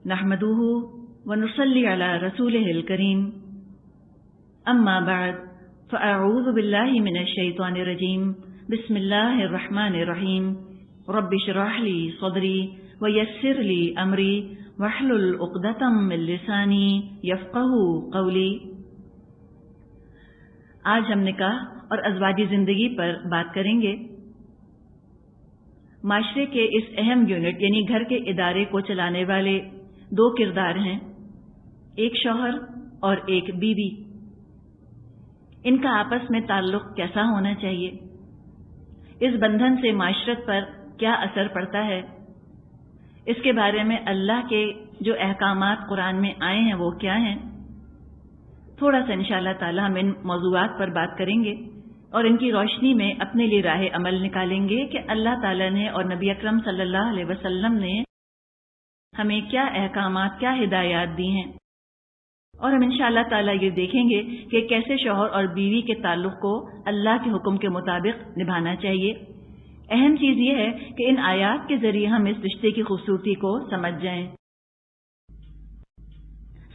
نحمدہ ونصلی علی رسولہ الکریم اما بعد فاعوذ باللہ من الشیطان الرجیم بسم اللہ الرحمن الرحیم رب اشرح لی صدری ویسر لی امری واحلل عقدۃ من لسانی یفقہوا قولی۔ آج ہم نکاح اور ازواجی زندگی پر بات کریں گے۔ معاشرے کے اس اہم یونٹ یعنی گھر کے ادارے کو چلانے والے دو کردار ہیں، ایک شوہر اور ایک بیوی۔ ان کا آپس میں تعلق کیسا ہونا چاہیے؟ اس بندھن سے معاشرت پر کیا اثر پڑتا ہے؟ اس کے بارے میں اللہ کے جو احکامات قرآن میں آئے ہیں وہ کیا ہیں؟ تھوڑا سا انشاءاللہ تعالی ہم ان موضوعات پر بات کریں گے اور ان کی روشنی میں اپنے لیے راہ عمل نکالیں گے کہ اللہ تعالی نے اور نبی اکرم صلی اللہ علیہ وسلم نے ہمیں کیا احکامات، کیا ہدایات دی ہیں، اور ہم انشاءاللہ تعالی یہ دیکھیں گے کہ کیسے شوہر اور بیوی کے تعلق کو اللہ کے حکم کے مطابق نبھانا چاہیے۔ اہم چیز یہ ہے کہ ان آیات کے ذریعے ہم اس رشتے کی خوبصورتی کو سمجھ جائیں۔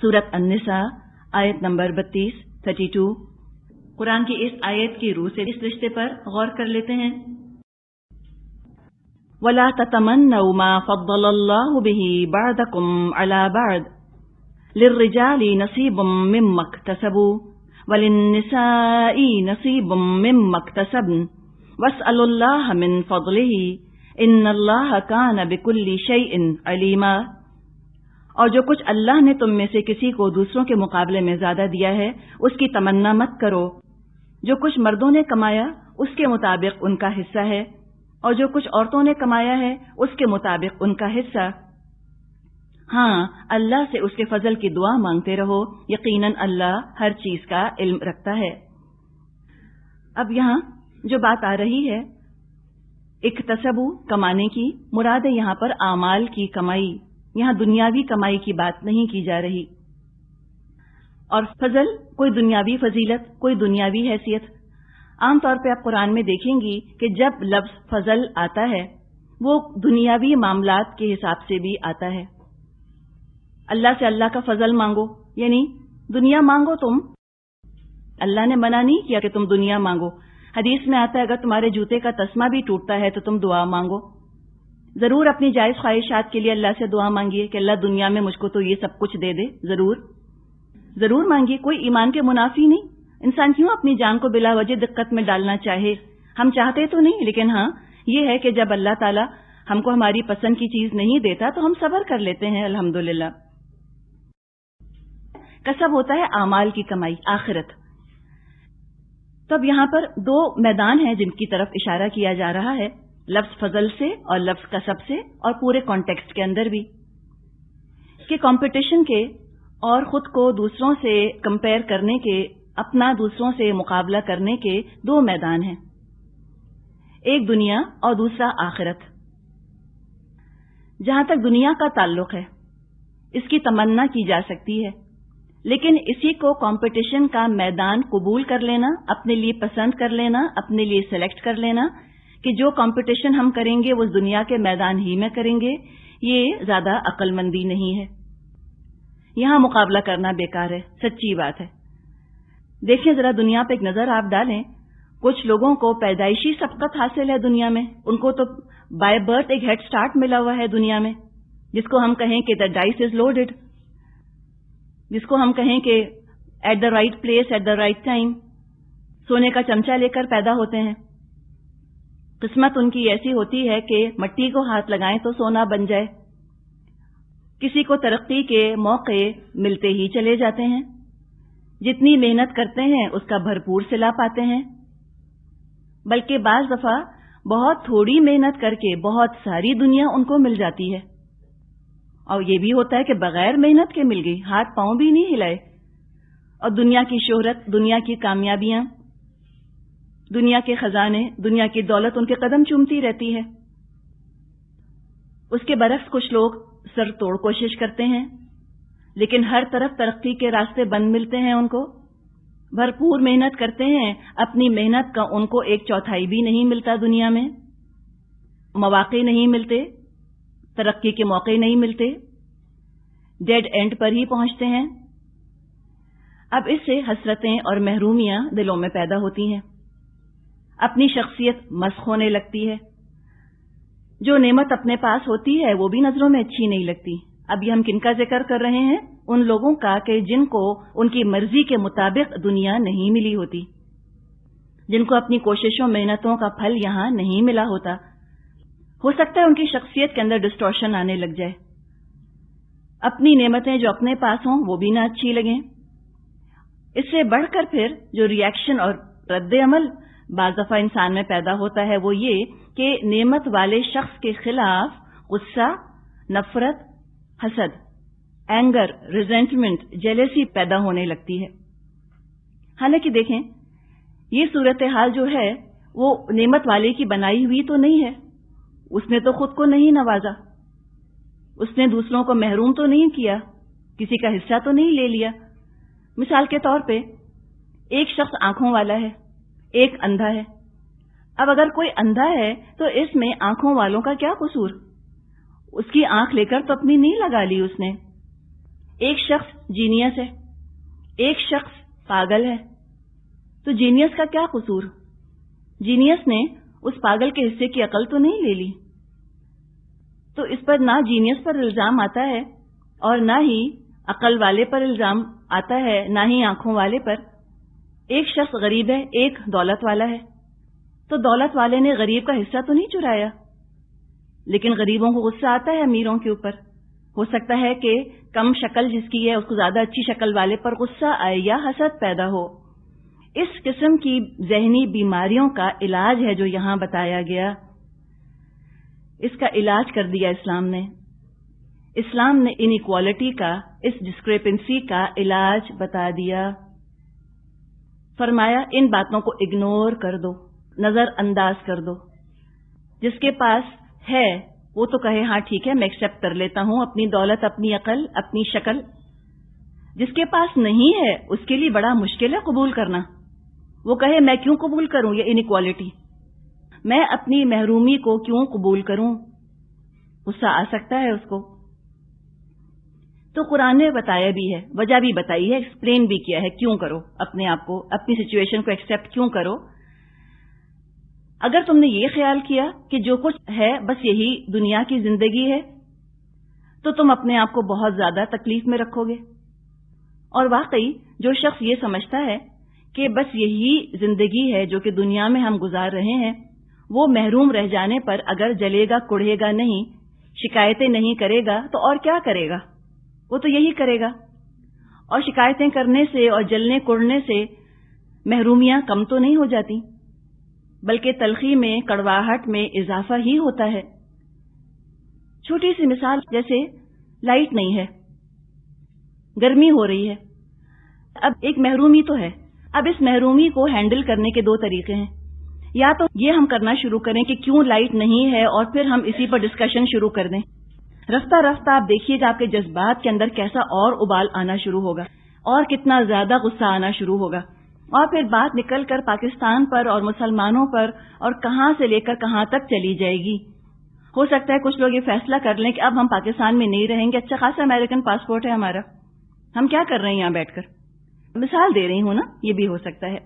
سورۃ النساء آیت نمبر 32 قرآن کی اس آیت کی روح سے اس رشتے پر غور کر لیتے ہیں۔ وَلَا تَتَمَنَّوْا مَا فَضَّلَ اللَّهُ بِهِ بَعْضَكُمْ عَلَى بَعْضٍ لِلرِّجَالِ نَصِيبٌ مِّمَّا اكْتَسَبُوا وَلِلنِّسَاءِ نَصِيبٌ مِّمَّا اكْتَسَبْنَ وَاسْأَلُوا اللَّهَ مِن فَضْلِهِ إِنَّ اللَّهَ كَانَ بِكُلِّ شَيْءٍ عَلِيمًا۔ اور جو کچھ اللہ نے تم میں سے کسی کو دوسروں کے مقابلے میں زیادہ دیا ہے اس کی تمنا مت کرو۔ جو کچھ مردوں نے کمایا اس کے مطابق ان کا حصہ ہے، اور جو کچھ عورتوں نے کمایا ہے اس کے مطابق ان کا حصہ۔ ہاں، اللہ سے اس کے فضل کی دعا مانگتے رہو، یقیناً اللہ ہر چیز کا علم رکھتا ہے۔ اب یہاں جو بات آ رہی ہے اکتسبو کمانے کی، مراد ہے یہاں پر اعمال کی کمائی، یہاں دنیاوی کمائی کی بات نہیں کی جا رہی۔ اور فضل کوئی دنیاوی فضیلت، کوئی دنیاوی حیثیت۔ عام طور پہ آپ قرآن میں دیکھیں گی کہ جب لفظ فضل آتا ہے وہ دنیاوی معاملات کے حساب سے بھی آتا ہے۔ اللہ سے اللہ کا فضل مانگو، یعنی دنیا مانگو تم، اللہ نے منع نہیں کیا کہ تم دنیا مانگو۔ حدیث میں آتا ہے اگر تمہارے جوتے کا تسمہ بھی ٹوٹتا ہے تو تم دعا مانگو۔ ضرور اپنی جائز خواہشات کے لیے اللہ سے دعا مانگیے کہ اللہ دنیا میں مجھ کو تو یہ سب کچھ دے دے، ضرور مانگیے، کوئی ایمان کے منافی نہیں۔ انسان کیوں اپنی جان کو بلا وجہ دقت میں ڈالنا چاہے؟ ہم چاہتے تو نہیں، لیکن ہاں یہ ہے کہ جب اللہ تعالیٰ ہم کو ہماری پسند کی چیز نہیں دیتا تو ہم صبر کر لیتے ہیں، الحمدللہ۔ کسب ہوتا ہے اعمال کی کمائی، آخرت۔ تب یہاں پر دو میدان ہیں جن کی طرف اشارہ کیا جا رہا ہے، لفظ فضل سے اور لفظ کسب سے، اور پورے کانٹیکسٹ کے اندر بھی، کہ کمپٹیشن کے اور خود کو دوسروں سے کمپیئر کرنے کے، اپنا دوسروں سے مقابلہ کرنے کے دو میدان ہیں، ایک دنیا اور دوسرا آخرت۔ جہاں تک دنیا کا تعلق ہے اس کی تمنا کی جا سکتی ہے، لیکن اسی کو کمپٹیشن کا میدان قبول کر لینا، اپنے لیے پسند کر لینا، اپنے لیے سلیکٹ کر لینا کہ جو کمپٹیشن ہم کریں گے وہ دنیا کے میدان ہی میں کریں گے، یہ زیادہ عقل مندی نہیں ہے۔ یہاں مقابلہ کرنا بیکار ہے، سچی بات ہے۔ دیکھیں ذرا دنیا پہ ایک نظر آپ ڈالیں، کچھ لوگوں کو پیدائشی سبقت حاصل ہے دنیا میں، ان کو تو بائی برتھ ایک ہیڈ سٹارٹ ملا ہوا ہے دنیا میں، جس کو ہم کہیں کہ دا ڈائس از لوڈڈ، جس کو ہم کہیں کہ at the right place at the right time, سونے کا چمچہ لے کر پیدا ہوتے ہیں۔ قسمت ان کی ایسی ہوتی ہے کہ مٹی کو ہاتھ لگائیں تو سونا بن جائے۔ کسی کو ترقی کے موقع ملتے ہی چلے جاتے ہیں، جتنی محنت کرتے ہیں اس کا بھرپور صلہ پاتے ہیں، بلکہ بعض دفعہ بہت تھوڑی محنت کر کے بہت ساری دنیا ان کو مل جاتی ہے، اور یہ بھی ہوتا ہے کہ بغیر محنت کے مل گئی، ہاتھ پاؤں بھی نہیں ہلائے، اور دنیا کی شہرت، دنیا کی کامیابیاں، دنیا کے خزانے، دنیا کی دولت ان کے قدم چومتی رہتی ہے۔ اس کے برعکس کچھ لوگ سر توڑ کوشش کرتے ہیں، لیکن ہر طرف ترقی کے راستے بند ملتے ہیں، ان کو بھرپور محنت کرتے ہیں، اپنی محنت کا ان کو 1/4 بھی نہیں ملتا، دنیا میں مواقع نہیں ملتے، ترقی کے موقع نہیں ملتے، ڈیڈ اینڈ پر ہی پہنچتے ہیں۔ اب اس سے حسرتیں اور محرومیاں دلوں میں پیدا ہوتی ہیں، اپنی شخصیت مسخ ہونے لگتی ہے، جو نعمت اپنے پاس ہوتی ہے وہ بھی نظروں میں اچھی نہیں لگتی۔ اب یہ ہم کن کا ذکر کر رہے ہیں؟ ان لوگوں کا کہ جن کو ان کی مرضی کے مطابق دنیا نہیں ملی ہوتی، جن کو اپنی کوششوں محنتوں کا پھل یہاں نہیں ملا ہوتا۔ ہو سکتا ہے ان کی شخصیت کے اندر ڈسٹورشن آنے لگ جائے، اپنی نعمتیں جو اپنے پاس ہوں وہ بھی نہ اچھی لگیں۔ اس سے بڑھ کر پھر جو ری ایکشن اور رد عمل بعض دفعہ انسان میں پیدا ہوتا ہے وہ یہ کہ نعمت والے شخص کے خلاف غصہ، نفرت، حسد، اینگر، ریزنٹمنٹ، جیلیسی پیدا ہونے لگتی ہے۔ حالانکہ دیکھیں یہ صورتحال جو ہے وہ نعمت والے کی بنائی ہوئی تو نہیں ہے، اس نے تو خود کو نہیں نوازا، اس نے دوسروں کو محروم تو نہیں کیا، کسی کا حصہ تو نہیں لے لیا۔ مثال کے طور پہ ایک شخص آنکھوں والا ہے، ایک اندھا ہے۔ اب اگر کوئی اندھا ہے تو اس میں آنکھوں والوں کا کیا قصور؟ اس کی آنکھ لے کر تو اپنی نہیں لگا لی اس نے۔ ایک شخص جینیس ہے، ایک شخص پاگل ہے، تو جینیس کا کیا قصور؟ جینیس نے اس پاگل کے حصے کی عقل تو نہیں لے لی۔ تو اس پر نہ جینیس پر الزام آتا ہے اور نہ ہی عقل والے پر الزام آتا ہے، نہ ہی آنکھوں والے پر۔ ایک شخص غریب ہے، ایک دولت والا ہے، تو دولت والے نے غریب کا حصہ تو نہیں چرایا، لیکن غریبوں کو غصہ آتا ہے امیروں کے اوپر۔ ہو سکتا ہے کہ کم شکل جس کی ہے اس کو زیادہ اچھی شکل والے پر غصہ آئے یا حسد پیدا ہو۔ اس قسم کی ذہنی بیماریوں کا علاج ہے جو یہاں بتایا گیا، اس کا علاج کر دیا اسلام نے۔ اسلام نے ان ایکوالٹی کا، اس ڈسکریپنسی کا علاج بتا دیا۔ فرمایا ان باتوں کو اگنور کر دو، نظر انداز کر دو۔ جس کے پاس ہے وہ تو کہے ہاں ٹھیک ہے میں ایکسپٹ کر لیتا ہوں، اپنی دولت، اپنی عقل، اپنی شکل۔ جس کے پاس نہیں ہے اس کے لیے بڑا مشکل ہے قبول کرنا۔ وہ کہے میں کیوں قبول کروں یہ انیکوالٹی، میں اپنی محرومی کو کیوں قبول کروں؟ غصہ آ سکتا ہے اس کو۔ تو قرآن نے بتایا بھی ہے، وجہ بھی بتائی ہے، ایکسپلین بھی کیا ہے کیوں کرو، اپنے آپ کو، اپنی سچویشن کو ایکسپٹ کیوں کرو۔ اگر تم نے یہ خیال کیا کہ جو کچھ ہے بس یہی دنیا کی زندگی ہے تو تم اپنے آپ کو بہت زیادہ تکلیف میں رکھو گے۔ اور واقعی جو شخص یہ سمجھتا ہے کہ بس یہی زندگی ہے جو کہ دنیا میں ہم گزار رہے ہیں، وہ محروم رہ جانے پر اگر جلے گا، کڑھے گا نہیں، شکایتیں نہیں کرے گا تو اور کیا کرے گا؟ وہ تو یہی کرے گا۔ اور شکایتیں کرنے سے اور جلنے کڑنے سے محرومیاں کم تو نہیں ہو جاتی، بلکہ تلخی میں، کڑواہٹ میں اضافہ ہی ہوتا ہے۔ چھوٹی سی مثال، جیسے لائٹ نہیں ہے، گرمی ہو رہی ہے، اب ایک محرومی تو ہے۔ اب اس محرومی کو ہینڈل کرنے کے دو طریقے ہیں۔ یا تو یہ ہم کرنا شروع کریں کہ کیوں لائٹ نہیں ہے اور پھر ہم اسی پر ڈسکشن شروع کر دیں۔ رفتہ رفتہ آپ دیکھیے گا آپ کے جذبات کے اندر کیسا اور ابال آنا شروع ہوگا اور کتنا زیادہ غصہ آنا شروع ہوگا، اور پھر بات نکل کر پاکستان پر اور مسلمانوں پر اور کہاں سے لے کر کہاں تک چلی جائے گی۔ ہو سکتا ہے کچھ لوگ یہ فیصلہ کر لیں کہ اب ہم پاکستان میں نہیں رہیں گے، اچھا خاصا امریکن پاسپورٹ ہے ہمارا، ہم کیا کر رہے ہیں یہاں بیٹھ کر؟ مثال دے رہی ہوں نا، یہ بھی ہو سکتا ہے۔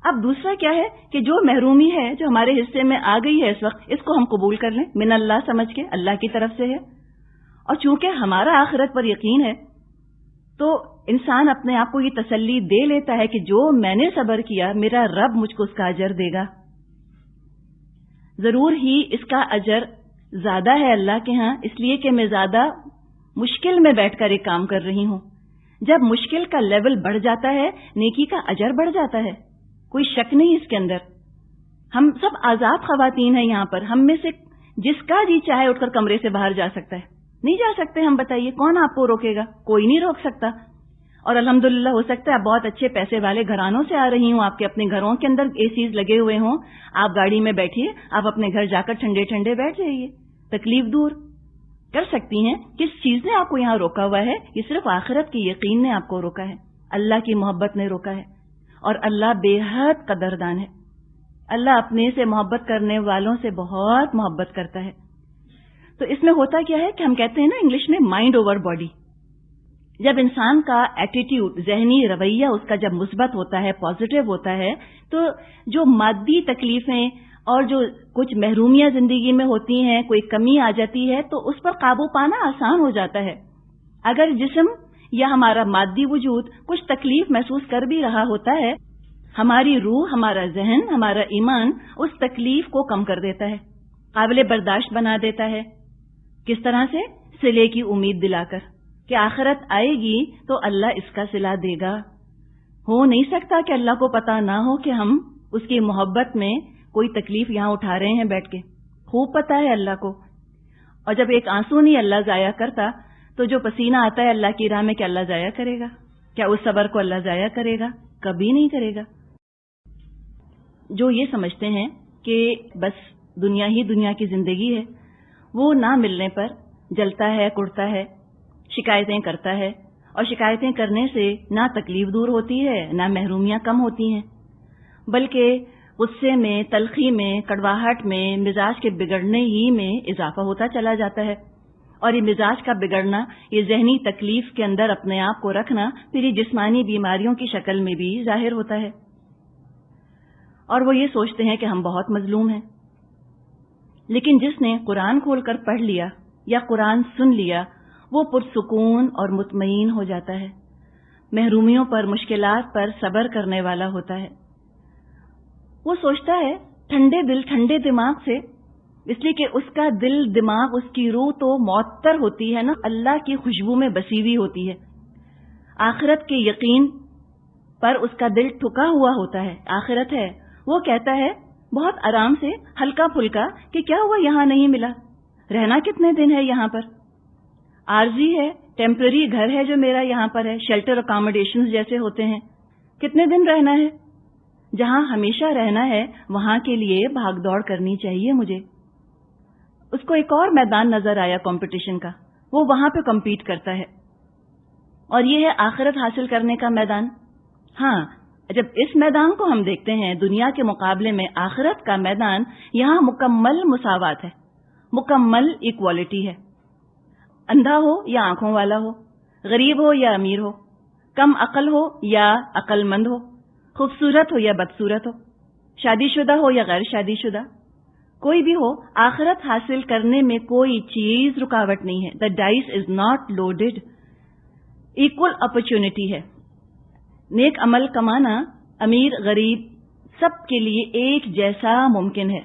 اب دوسرا کیا ہے کہ جو محرومی ہے جو ہمارے حصے میں آ گئی ہے اس وقت، اس کو ہم قبول کر لیں من اللہ سمجھ کے، اللہ کی طرف سے ہے۔ اور چونکہ ہمارا آخرت پر یقین ہے تو انسان اپنے آپ کو یہ تسلی دے لیتا ہے کہ جو میں نے صبر کیا میرا رب مجھ کو اس کا اجر دے گا، ضرور ہی اس کا اجر زیادہ ہے اللہ کے ہاں، اس لیے کہ میں زیادہ مشکل میں بیٹھ کر ایک کام کر رہی ہوں۔ جب مشکل کا لیول بڑھ جاتا ہے نیکی کا اجر بڑھ جاتا ہے، کوئی شک نہیں اس کے اندر۔ ہم سب آزاد خواتین ہیں یہاں پر، ہم میں سے جس کا جی چاہے اٹھ کر کمرے سے باہر جا سکتا ہے، نہیں جا سکتے ہم؟ بتائیے کون آپ کو روکے گا؟ کوئی نہیں روک سکتا۔ اور الحمدللہ ہو سکتا ہے آپ بہت اچھے پیسے والے گھرانوں سے آ رہی ہوں، آپ کے اپنے گھروں کے اندر اے سیز لگے ہوئے ہوں، آپ گاڑی میں بیٹھیے، آپ اپنے گھر جا کر ٹھنڈے ٹھنڈے بیٹھ جائیے، تکلیف دور کر سکتی ہیں۔ کس چیز نے آپ کو یہاں روکا ہوا ہے؟ یہ صرف آخرت کے یقین نے آپ کو روکا ہے، اللہ کی محبت نے روکا ہے، اور اللہ بے حد قدردان ہے۔ اللہ اپنے سے محبت کرنے والوں سے بہت محبت کرتا ہے۔ تو اس میں ہوتا کیا ہے کہ ہم کہتے ہیں نا انگلش میں مائنڈ اوور باڈی، جب انسان کا ایٹیٹیوڈ، ذہنی رویہ اس کا جب مثبت ہوتا ہے، پازیٹو ہوتا ہے، تو جو مادی تکلیفیں اور جو کچھ محرومیاں زندگی میں ہوتی ہیں، کوئی کمی آ جاتی ہے، تو اس پر قابو پانا آسان ہو جاتا ہے۔ اگر جسم یا ہمارا مادی وجود کچھ تکلیف محسوس کر بھی رہا ہوتا ہے، ہماری روح، ہمارا ذہن، ہمارا ایمان اس تکلیف کو کم کر دیتا ہے، قابل برداشت بنا دیتا ہے۔ کس طرح سے؟ صلے کی امید دلا کر کہ آخرت آئے گی تو اللہ اس کا صلہ دے گا۔ ہو نہیں سکتا کہ اللہ کو پتا نہ ہو کہ ہم اس کی محبت میں کوئی تکلیف یہاں اٹھا رہے ہیں بیٹھ کے، خوب پتا ہے اللہ کو۔ اور جب ایک آنسو نہیں اللہ ضائع کرتا، تو جو پسینہ آتا ہے اللہ کی راہ میں، کیا اللہ ضائع کرے گا؟ کیا اس صبر کو اللہ ضائع کرے گا؟ کبھی نہیں کرے گا۔ جو یہ سمجھتے ہیں کہ بس دنیا ہی دنیا کی زندگی ہے، وہ نہ ملنے پر جلتا ہے، کڑتا ہے، شکایتیں کرتا ہے، اور شکایتیں کرنے سے نہ تکلیف دور ہوتی ہے، نہ محرومیاں کم ہوتی ہیں، بلکہ غصے میں، تلخی میں، کڑواہٹ میں، مزاج کے بگڑنے ہی میں اضافہ ہوتا چلا جاتا ہے۔ اور یہ مزاج کا بگڑنا، یہ ذہنی تکلیف کے اندر اپنے آپ کو رکھنا، پھر یہ جسمانی بیماریوں کی شکل میں بھی ظاہر ہوتا ہے۔ اور وہ یہ سوچتے ہیں کہ ہم بہت مظلوم ہیں۔ لیکن جس نے قرآن کھول کر پڑھ لیا یا قرآن سن لیا، وہ پرسکون اور مطمئن ہو جاتا ہے، محرومیوں پر، مشکلات پر صبر کرنے والا ہوتا ہے۔ وہ سوچتا ہے ٹھنڈے دل ٹھنڈے دماغ سے، اس لیے کہ اس کا دل، دماغ، اس کی روح تو معطر ہوتی ہے نا، اللہ کی خوشبو میں بسی ہوئی ہوتی ہے۔ آخرت کے یقین پر اس کا دل ٹھکا ہوا ہوتا ہے، آخرت ہے۔ وہ کہتا ہے بہت آرام سے، ہلکا پھلکا، کہ کیا ہوا یہاں نہیں ملا، رہنا کتنے دن ہے یہاں پر، عارضی ہے، ٹیمپرری گھر ہے جو میرا یہاں پر ہے، شیلٹر اکاموڈیشنز جیسے ہوتے ہیں، کتنے دن رہنا ہے؟ جہاں ہمیشہ رہنا ہے وہاں کے لیے بھاگ دوڑ کرنی چاہیے مجھے۔ اس کو ایک اور میدان نظر آیا کمپٹیشن کا، وہ وہاں پہ کمپیٹ کرتا ہے، اور یہ ہے آخرت حاصل کرنے کا میدان۔ ہاں، جب اس میدان کو ہم دیکھتے ہیں دنیا کے مقابلے میں، آخرت کا میدان، یہاں مکمل مساوات ہے، مکمل ایکوالٹی ہے۔ اندھا ہو یا آنکھوں والا ہو، غریب ہو یا امیر ہو، کم عقل ہو یا عقل مند ہو، خوبصورت ہو یا بدصورت ہو، شادی شدہ ہو یا غیر شادی شدہ، کوئی بھی ہو، آخرت حاصل کرنے میں کوئی چیز رکاوٹ نہیں ہے۔ The dice is not loaded, equal opportunity ہے۔ نیک عمل کمانا امیر غریب سب کے لیے ایک جیسا ممکن ہے۔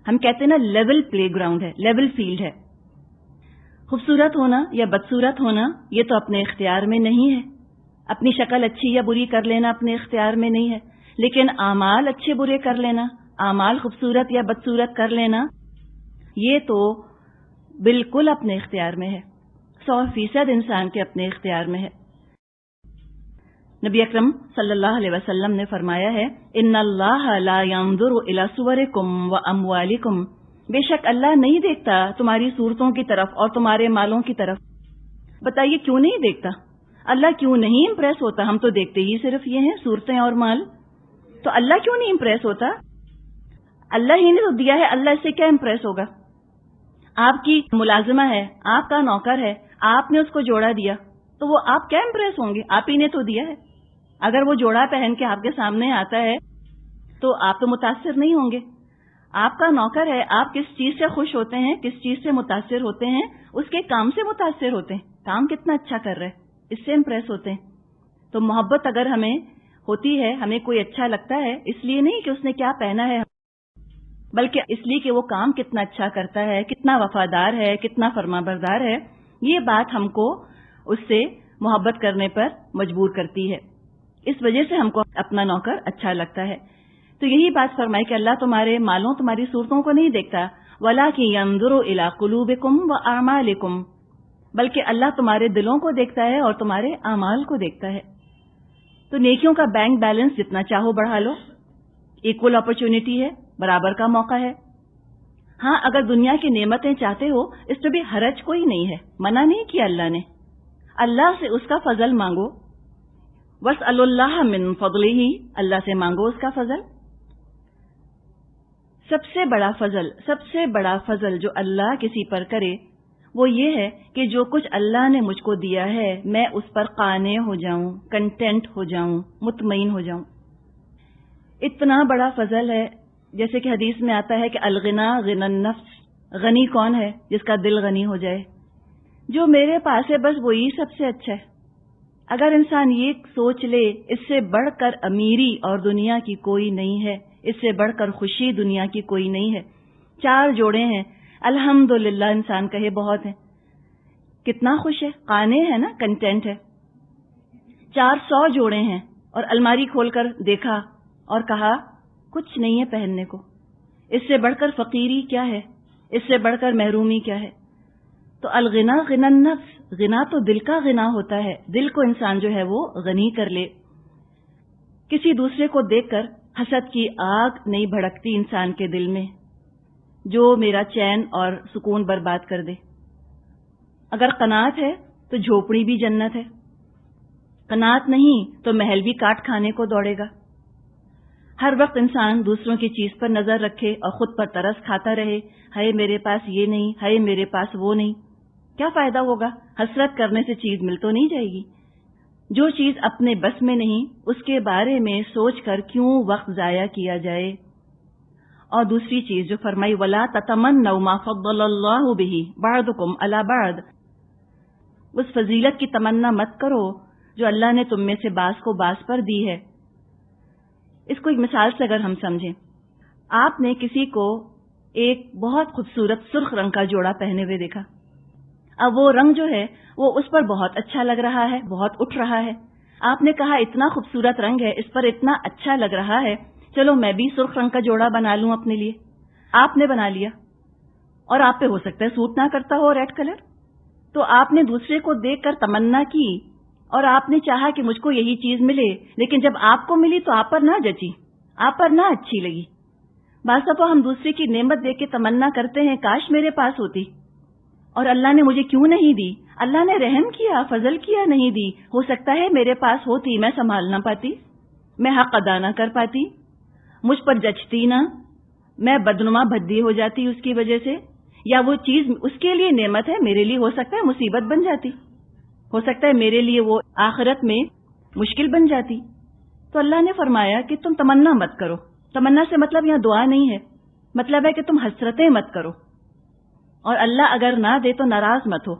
ہم کہتے ہیں نا لیول پلے گراؤنڈ ہے، لیول فیلڈ ہے۔ خوبصورت ہونا یا بدصورت ہونا یہ تو اپنے اختیار میں نہیں ہے، اپنی شکل اچھی یا بری کر لینا اپنے اختیار میں نہیں ہے، لیکن اعمال اچھے برے کر لینا، اعمال خوبصورت یا بدصورت کر لینا، یہ تو بالکل اپنے اختیار میں ہے، 100% انسان کے اپنے اختیار میں ہے۔ نبی اکرم صلی اللہ علیہ وسلم نے فرمایا ہے، ان اللہ لا ينظر الى صورکم واموالکم، بے شک اللہ نہیں دیکھتا تمہاری صورتوں کی طرف اور تمہارے مالوں کی طرف۔ بتائیے کیوں نہیں دیکھتا؟ اللہ کیوں نہیں امپریس ہوتا؟ ہم تو دیکھتے ہی صرف یہ ہیں، صورتیں اور مال، تو اللہ کیوں نہیں امپریس ہوتا؟ اللہ ہی نے تو دیا ہے، اللہ اس سے کیا امپریس ہوگا؟ آپ کی ملازمہ ہے، آپ کا نوکر ہے، آپ نے اس کو جوڑا دیا، تو وہ آپ کیا امپریس ہوں گے؟ آپ ہی نے تو دیا ہے۔ اگر وہ جوڑا پہن کے آپ کے سامنے آتا ہے تو آپ تو متاثر نہیں ہوں گے۔ آپ کا نوکر ہے، آپ کس چیز سے خوش ہوتے ہیں، کس چیز سے متاثر ہوتے ہیں؟ اس کے کام سے متاثر ہوتے ہیں، کام کتنا اچھا کر رہے ہیں، اس سے امپریس ہوتے ہیں۔ تو محبت اگر ہمیں ہوتی ہے، ہمیں کوئی اچھا لگتا ہے، اس لیے نہیں کہ اس نے کیا پہنا ہے، بلکہ اس لیے کہ وہ کام کتنا اچھا کرتا ہے، کتنا وفادار ہے، کتنا فرما بردار ہے۔ یہ بات ہم کو اس سے محبت کرنے پر مجبور کرتی ہے، اس وجہ سے ہم کو اپنا نوکر اچھا لگتا ہے۔ تو یہی بات فرمائی کہ اللہ تمہارے مالوں، تمہاری صورتوں کو نہیں دیکھتا، وَلَٰكِن يَنظُرُ إِلَىٰ قُلُوبِكُمْ وَأَعْمَالِكُمْ، بلکہ اللہ تمہارے دلوں کو دیکھتا ہے اور تمہارے اعمال کو دیکھتا ہے۔ تو نیکیوں کا بینک بیلنس جتنا چاہو بڑھا لو، ایکول اپرچونٹی ہے، برابر کا موقع ہے۔ ہاں، اگر دنیا کی نعمتیں چاہتے ہو، اس میں بھی حرج کوئی نہیں ہے، منع نہیں کیا اللہ نے۔ اللہ سے اس کا فضل مانگو، وَاسْأَلُوا اللَّهَ مِن فَضْلِهِ، اللہ سے مانگو اس کا فضل۔ سب سے بڑا فضل جو اللہ کسی پر کرے وہ یہ ہے کہ جو کچھ اللہ نے مجھ کو دیا ہے میں اس پر قانع ہو جاؤں، کنٹینٹ ہو جاؤں، مطمئن ہو جاؤں۔ اتنا بڑا فضل ہے، جیسے کہ حدیث میں آتا ہے کہ الغنا غنى النفس، غنی کون ہے؟ جس کا دل غنی ہو جائے۔ جو میرے پاس ہے بس وہی سب سے اچھا ہے۔ اگر انسان یہ سوچ لے اس سے بڑھ کر امیری اور دنیا کی کوئی نہیں ہے، اس سے بڑھ کر خوشی دنیا کی کوئی نہیں ہے۔ 4 جوڑے ہیں، الحمدللہ انسان کہے بہت ہے، کتنا خوش ہے، قانع ہے نا، کنٹینٹ ہے۔ 400 جوڑے ہیں اور الماری کھول کر دیکھا اور کہا کچھ نہیں ہے پہننے کو۔ اس سے بڑھ کر فقیری کیا ہے؟ اس سے بڑھ کر محرومی کیا ہے؟ تو الغنا غنى النفس، غنا تو دل کا غنا ہوتا ہے، دل کو انسان جو ہے وہ غنی کر لے۔ کسی دوسرے کو دیکھ کر حسد کی آگ نہیں بھڑکتی انسان کے دل میں جو میرا چین اور سکون برباد کر دے۔ اگر قناعت ہے تو جھوپڑی بھی جنت ہے، قناعت نہیں تو محل بھی کاٹ کھانے کو دوڑے گا۔ ہر وقت انسان دوسروں کی چیز پر نظر رکھے اور خود پر ترس کھاتا رہے، ہائے میرے پاس یہ نہیں، ہائے میرے پاس وہ نہیں، کیا فائدہ ہوگا؟ حسرت کرنے سے چیز مل تو نہیں جائے گی۔ جو چیز اپنے بس میں نہیں اس کے بارے میں سوچ کر کیوں وقت ضائع کیا جائے۔ اور دوسری چیز جو فرمائی وَلَا تَتَمَنَّوْا مَا فَضَّلَ اللَّهُ بِهِ بَعْضُكُمْ عَلَى بَعْضٍ، اس فضیلت کی تمنا مت کرو جو اللہ نے تم میں سے بعض کو بعض پر دی ہے۔ اس کو ایک مثال سے اگر ہم سمجھیں، آپ نے کسی کو ایک بہت خوبصورت سرخ رنگ کا جوڑا پہنے ہوئے دیکھا، اب وہ رنگ جو ہے وہ اس پر بہت اچھا لگ رہا ہے، بہت اٹھ رہا ہے۔ آپ نے کہا اتنا خوبصورت رنگ ہے، اس پر اتنا اچھا لگ رہا ہے، چلو میں بھی سرخ رنگ کا جوڑا بنا لوں اپنے لیے۔ آپ نے بنا لیا اور آپ پہ ہو سکتا ہے سوٹ نہ کرتا ہو ریڈ کلر، تو آپ نے دوسرے کو دیکھ کر تمنا کی اور آپ نے چاہا کہ مجھ کو یہی چیز ملے، لیکن جب آپ کو ملی تو آپ پر نہ جچی، آپ پر نہ اچھی لگی۔ بعض دفعہ ہم دوسرے کی نعمت دیکھ کے تمنا کرتے ہیں کاش میرے پاس ہوتی، اور اللہ نے مجھے کیوں نہیں دی؟ اللہ نے رحم کیا، فضل کیا، نہیں دی۔ ہو سکتا ہے میرے پاس ہوتی، میں سنبھال نہ پاتی، میں حق ادا نہ کر پاتی، مجھ پر جچتی نہ، میں بدنما بھدی ہو جاتی اس کی وجہ سے، یا وہ چیز اس کے لیے نعمت ہے، میرے لیے ہو سکتا ہے مصیبت بن جاتی، ہو سکتا ہے میرے لیے وہ آخرت میں مشکل بن جاتی۔ تو اللہ نے فرمایا کہ تم تمنا مت کرو۔ تمنا سے مطلب یہاں دعا نہیں ہے، مطلب ہے کہ تم حسرتیں مت کرو، اور اللہ اگر نہ دے تو ناراض مت ہو۔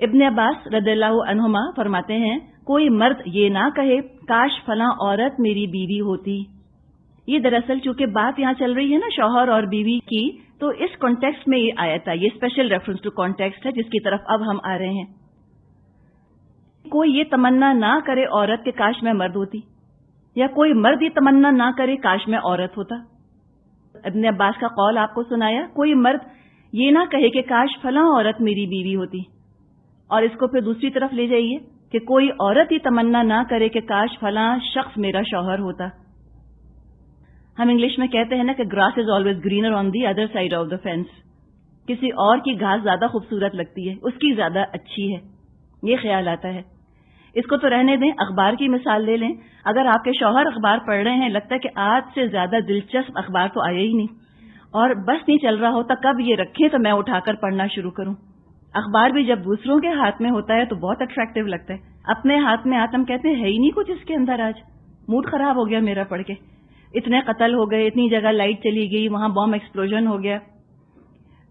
ابن عباس رضی اللہ عنہما فرماتے ہیں کوئی مرد یہ نہ کہے کاش فلاں عورت میری بیوی ہوتی۔ یہ دراصل چونکہ بات یہاں چل رہی ہے نا شوہر اور بیوی کی، تو اس کانٹیکسٹ میں یہ آیت ہے، یہ اسپیشل ریفرنس ٹو کانٹیکسٹ ہے جس کی طرف اب ہم آ رہے ہیں۔ کوئی یہ تمنا نہ کرے عورت کہ کاش میں مرد ہوتی، یا کوئی مرد یہ تمنا نہ کرے کاش میں عورت ہوتا۔ ابن عباس کا قول آپ کو سنایا، کوئی مرد یہ نہ کہے کہ کاش فلاں عورت میری بیوی ہوتی، اور اس کو پھر دوسری طرف لے جائیے کہ کوئی عورت یہ تمنا نہ کرے کہ کاش فلاں شخص میرا شوہر ہوتا۔ ہم انگلش میں کہتے ہیں نا کہ grass is always greener on the other side of the fence, کسی اور کی گھاس زیادہ خوبصورت لگتی ہے، اس کی زیادہ اچھی ہے، یہ خیال آتا ہے۔ اس کو تو رہنے دیں، اخبار کی مثال لے لیں۔ اگر آپ کے شوہر اخبار پڑھ رہے ہیں، لگتا ہے کہ آج سے زیادہ دلچسپ اخبار تو آیا ہی نہیں، اور بس نہیں چل رہا ہوتا کب یہ رکھیں تو میں اٹھا کر پڑھنا شروع کروں۔ اخبار بھی جب دوسروں کے ہاتھ میں ہوتا ہے تو بہت اٹریکٹیو لگتا ہے، اپنے ہاتھ میں آتا ہم کہتے ہیں ہے ہی نہیں کچھ اس کے اندر، آج موڈ خراب ہو گیا میرا پڑھ کے، اتنے قتل ہو گئے، اتنی جگہ لائٹ چلی گئی، وہاں بم ایکسپلوژن ہو گیا۔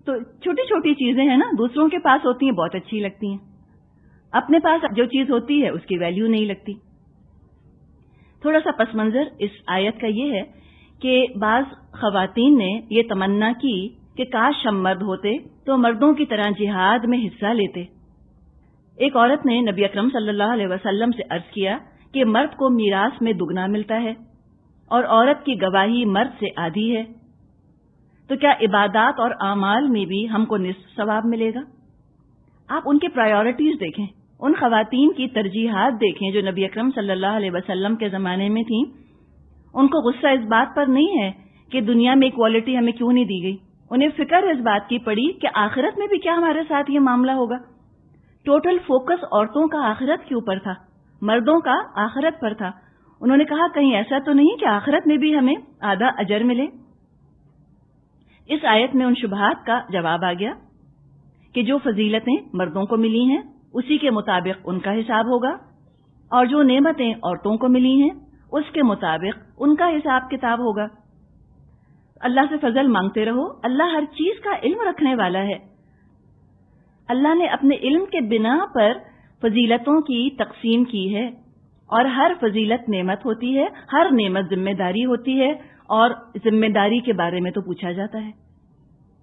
تو چھوٹی چھوٹی چیزیں ہیں نا، دوسروں کے پاس ہوتی ہیں بہت اچھی لگتی ہیں، اپنے پاس جو چیز ہوتی ہے اس کی ویلیو نہیں لگتی۔ تھوڑا سا پس منظر اس آیت کا یہ ہے کہ بعض خواتین نے یہ تمنا کی کہ کاش ہم مرد ہوتے تو مردوں کی طرح جہاد میں حصہ لیتے۔ ایک عورت نے نبی اکرم صلی اللہ علیہ وسلم سے عرض کیا کہ مرد کو میراث میں دگنا ملتا ہے اور عورت کی گواہی مرد سے آدھی ہے، تو کیا عبادات اور اعمال میں بھی ہم کو نصف ثواب ملے گا؟ آپ ان کی پرائیورٹیز دیکھیں، ان خواتین کی ترجیحات دیکھیں جو نبی اکرم صلی اللہ علیہ وسلم کے زمانے میں تھیں۔ ان کو غصہ اس بات پر نہیں ہے کہ دنیا میں ایکوالٹی ہمیں کیوں نہیں دی گئی، انہیں فکر اس بات کی پڑی کہ آخرت میں بھی کیا ہمارے ساتھ یہ معاملہ ہوگا۔ ٹوٹل فوکس عورتوں کا آخرت کے اوپر تھا، مردوں کا آخرت پر تھا۔ انہوں نے کہا کہیں ایسا تو نہیں کہ آخرت میں بھی ہمیں آدھا اجر ملے۔ اس آیت میں ان شبہات کا جواب آ گیا کہ جو فضیلتیں مردوں کو ملی ہیں اسی کے مطابق ان کا حساب ہوگا، اور جو نعمتیں عورتوں کو ملی ہیں اس کے مطابق ان کا حساب کتاب ہوگا۔ اللہ سے فضل مانگتے رہو، اللہ ہر چیز کا علم رکھنے والا ہے۔ اللہ نے اپنے علم کے بنا پر فضیلتوں کی تقسیم کی ہے، اور ہر فضیلت نعمت ہوتی ہے، ہر نعمت ذمہ داری ہوتی ہے، اور ذمہ داری کے بارے میں تو پوچھا جاتا ہے۔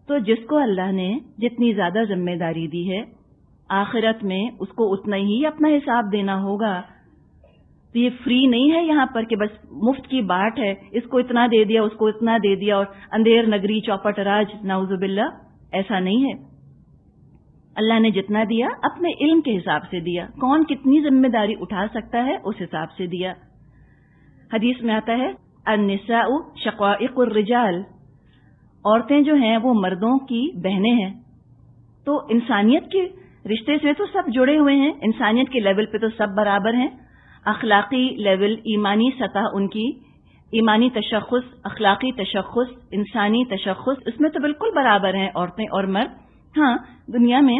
تو جس کو اللہ نے جتنی زیادہ ذمہ داری دی ہے، آخرت میں اس کو اتنا ہی اپنا حساب دینا ہوگا۔ تو یہ فری نہیں ہے یہاں پر کہ بس مفت کی بات ہے، اس کو اتنا دے دیا، اس کو اتنا دے دیا، اور اندھیر نگری چوپٹ راج، نعوذ باللہ، ایسا نہیں ہے۔ اللہ نے جتنا دیا اپنے علم کے حساب سے دیا، کون کتنی ذمہ داری اٹھا سکتا ہے اس حساب سے دیا۔ حدیث میں آتا ہے النساء شقائق الرجال، عورتیں جو ہیں وہ مردوں کی بہنیں ہیں۔ تو انسانیت کے رشتے سے تو سب جڑے ہوئے ہیں، انسانیت کے لیول پہ تو سب برابر ہیں، اخلاقی لیول، ایمانی سطح ان کی، ایمانی تشخص، اخلاقی تشخص، انسانی تشخص، اس میں تو بالکل برابر ہیں عورتیں اور مرد۔ ہاں، دنیا میں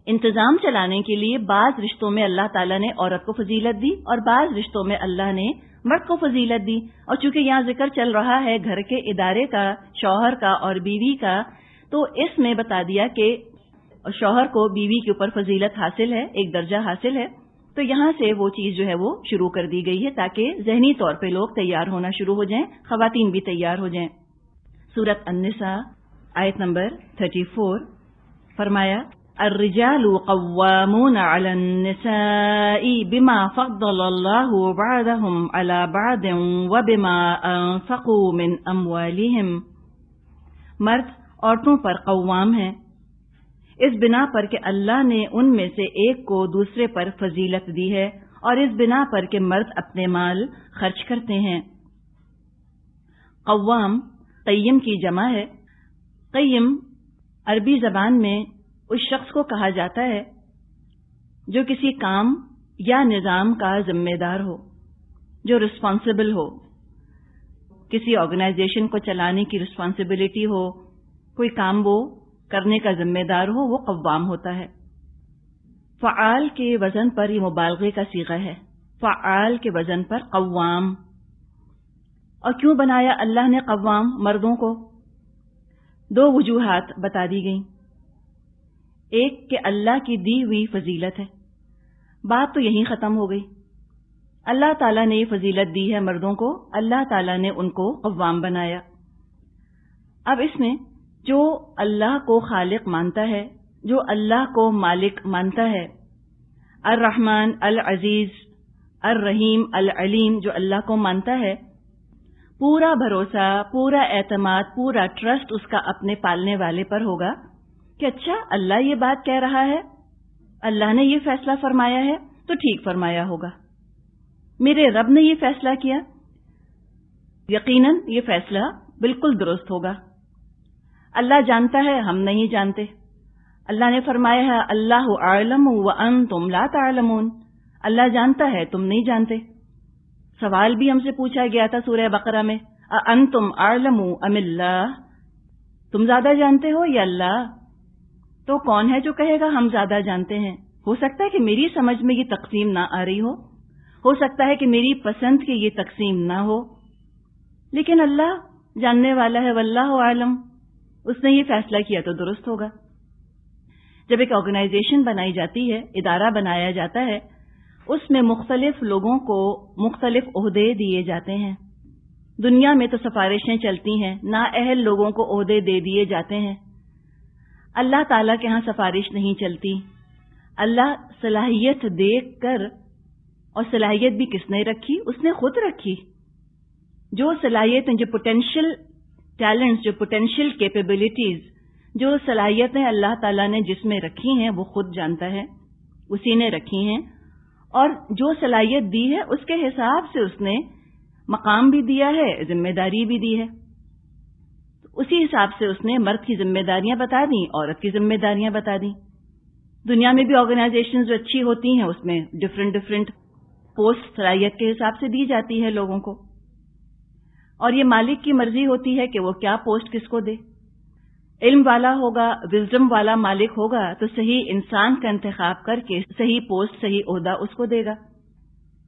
انتظام چلانے کے لیے بعض رشتوں میں اللہ تعالیٰ نے عورت کو فضیلت دی اور بعض رشتوں میں اللہ نے مرد کو فضیلت دی، اور چونکہ یہاں ذکر چل رہا ہے گھر کے ادارے کا، شوہر کا اور بیوی کا، تو اس میں بتا دیا کہ شوہر کو بیوی کے اوپر فضیلت حاصل ہے، ایک درجہ حاصل ہے۔ تو یہاں سے وہ چیز جو ہے وہ شروع کر دی گئی ہے تاکہ ذہنی طور پہ لوگ تیار ہونا شروع ہو جائیں، خواتین بھی تیار ہو جائیں۔ سورۃ النساء آیت نمبر 34 فرمایا الرجال قوامون علی النساء بما فضل اللہ بعضهم علی بعض وبما انفقوا من اموالهم، مرد عورتوں پر قوام ہیں اس بنا پر کہ اللہ نے ان میں سے ایک کو دوسرے پر فضیلت دی ہے، اور اس بنا پر کہ مرد اپنے مال خرچ کرتے ہیں۔ قوام قیم کی جمع ہے۔ قیم عربی زبان میں اس شخص کو کہا جاتا ہے جو کسی کام یا نظام کا ذمہ دار ہو، جو رسپانسبل ہو، کسی آرگنائزیشن کو چلانے کی رسپانسبلٹی ہو، کوئی کام وہ کرنے کا ذمہ دار ہو، وہ قوام ہوتا ہے۔ فعال کے وزن پر یہ مبالغے کا صیغہ ہے، فعال کے وزن پر قوام۔ اور کیوں بنایا اللہ نے قوام مردوں کو؟ دو وجوہات بتا دی گئیں۔ ایک کہ اللہ کی دی ہوئی فضیلت ہے، بات تو یہیں ختم ہو گئی۔ اللہ تعالیٰ نے یہ فضیلت دی ہے مردوں کو، اللہ تعالیٰ نے ان کو قوام بنایا۔ اب اس میں جو اللہ کو خالق مانتا ہے، جو اللہ کو مالک مانتا ہے، الرحمن العزیز الرحیم العلیم، جو اللہ کو مانتا ہے، پورا بھروسہ، پورا اعتماد، پورا ٹرسٹ اس کا اپنے پالنے والے پر ہوگا کہ اچھا اللہ یہ بات کہہ رہا ہے، اللہ نے یہ فیصلہ فرمایا ہے تو ٹھیک فرمایا ہوگا، میرے رب نے یہ فیصلہ کیا، یقیناً یہ فیصلہ بالکل درست ہوگا۔ اللہ جانتا ہے، ہم نہیں جانتے۔ اللہ نے فرمایا ہے اللہ اعلم وانتم لا تعلمون، اللہ جانتا ہے تم نہیں جانتے۔ سوال بھی ہم سے پوچھا گیا تھا سورہ بقرہ میں، انتم اعلم ام اللہ، تم زیادہ جانتے ہو یا اللہ؟ تو کون ہے جو کہے گا ہم زیادہ جانتے ہیں؟ ہو سکتا ہے کہ میری سمجھ میں یہ تقسیم نہ آ رہی ہو سکتا ہے کہ میری پسند کی یہ تقسیم نہ ہو، لیکن اللہ جاننے والا ہے، واللہ اعلم، اس نے یہ فیصلہ کیا تو درست ہوگا۔ جب ایک آرگنائزیشن بنائی جاتی ہے، ادارہ بنایا جاتا ہے، اس میں مختلف لوگوں کو مختلف عہدے دیے جاتے ہیں۔ دنیا میں تو سفارشیں چلتی ہیں، نااہل لوگوں کو عہدے دے دیے جاتے ہیں۔ اللہ تعالیٰ کے ہاں سفارش نہیں چلتی۔ اللہ صلاحیت دیکھ کر، اور صلاحیت بھی کس نے رکھی؟ اس نے خود رکھی۔ جو صلاحیتیں، جو پوٹینشیل ٹیلنٹس، جو پوٹینشیل کیپیبلٹیز، جو صلاحیتیں اللہ تعالیٰ نے جس میں رکھی ہیں وہ خود جانتا ہے، اسی نے رکھی ہیں، اور جو صلاحیت دی ہے اس کے حساب سے اس نے مقام بھی دیا ہے، ذمہ داری بھی دی ہے۔ اسی حساب سے اس نے مرد کی ذمہ داریاں بتا دیں، عورت کی ذمہ داریاں بتا دیں۔ دنیا میں بھی آرگنائزیشنز جو اچھی ہوتی ہیں اس میں ڈفرینٹ پوسٹ صلاحیت کے حساب سے دی جاتی ہے لوگوں کو، اور یہ مالک کی مرضی ہوتی ہے کہ وہ کیا پوسٹ کس کو دے۔ علم والا ہوگا، وزڈم والا مالک ہوگا تو صحیح انسان کا انتخاب کر کے صحیح پوسٹ، صحیح عہدہ اس کو دے گا۔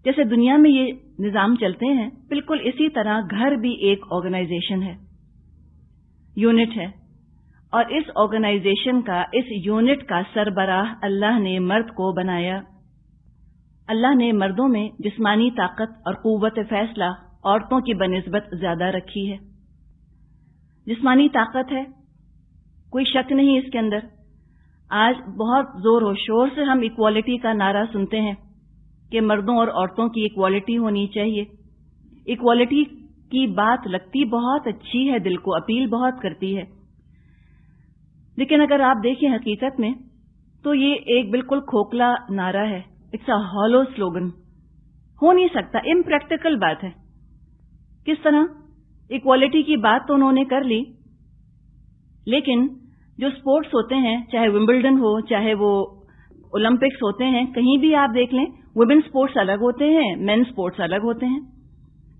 جیسے دنیا میں یہ نظام چلتے ہیں، بالکل اسی طرح گھر بھی ایک آرگنائزیشن ہے، یونٹ ہے، اور اس آرگنائزیشن کا، اس یونٹ کا سربراہ اللہ نے مرد کو بنایا۔ اللہ نے مردوں میں جسمانی طاقت اور قوت فیصلہ عورتوں کی بنسبت زیادہ رکھی ہے۔ جسمانی طاقت ہے، کوئی شک نہیں اس کے اندر۔ آج بہت زور و شور سے ہم ایکوالٹی کا نعرہ سنتے ہیں کہ مردوں اور عورتوں کی ایکوالٹی ہونی چاہیے۔ ایکوالٹی کی بات لگتی بہت اچھی ہے، دل کو اپیل بہت کرتی ہے، لیکن اگر آپ دیکھیں حقیقت میں تو یہ ایک بالکل کھوکھلا نعرہ ہے، اٹس اے ہالو سلوگن، ہو نہیں سکتا، امپریکٹیکل بات ہے۔ کس طرح؟ ایکوالٹی کی بات تو انہوں نے کر لی، لیکن جو سپورٹس ہوتے ہیں، چاہے ومبلڈن ہو، چاہے وہ اولمپکس ہوتے ہیں، کہیں بھی آپ دیکھ لیں، ویمن سپورٹس الگ ہوتے ہیں، مین سپورٹس الگ ہوتے ہیں،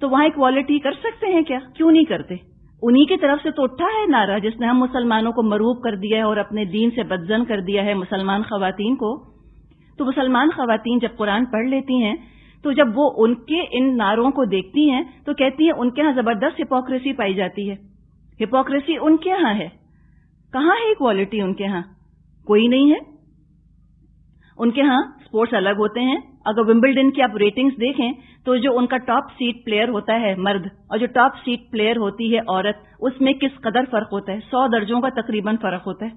تو وہاں ایکوالٹی کر سکتے ہیں کیا؟ کیوں نہیں کرتے؟ انہی کی طرف سے تو اٹھا ہے نعرہ جس نے ہم مسلمانوں کو مرعوب کر دیا ہے اور اپنے دین سے بدزن کر دیا ہے مسلمان خواتین کو۔ تو مسلمان خواتین جب قرآن پڑھ لیتی ہیں تو جب وہ ان کے ان نعروں کو دیکھتی ہیں تو کہتی ہیں ان کے ہاں زبردست ہپوکریسی پائی جاتی ہے۔ ہپوکریسی ان کے ہاں ہے، کہاں ہے ایکوالٹی ان کے ہاں؟ کوئی نہیں ہے۔ ان کے ہاں سپورٹس الگ ہوتے ہیں۔ اگر ومبلڈن کی آپ ریٹنگز دیکھیں تو جو ان کا ٹاپ سیٹ پلیئر ہوتا ہے مرد اور جو ٹاپ سیٹ پلیئر ہوتی ہے عورت، اس میں کس قدر فرق ہوتا ہے؟ 100 درجوں کا تقریباً فرق ہوتا ہے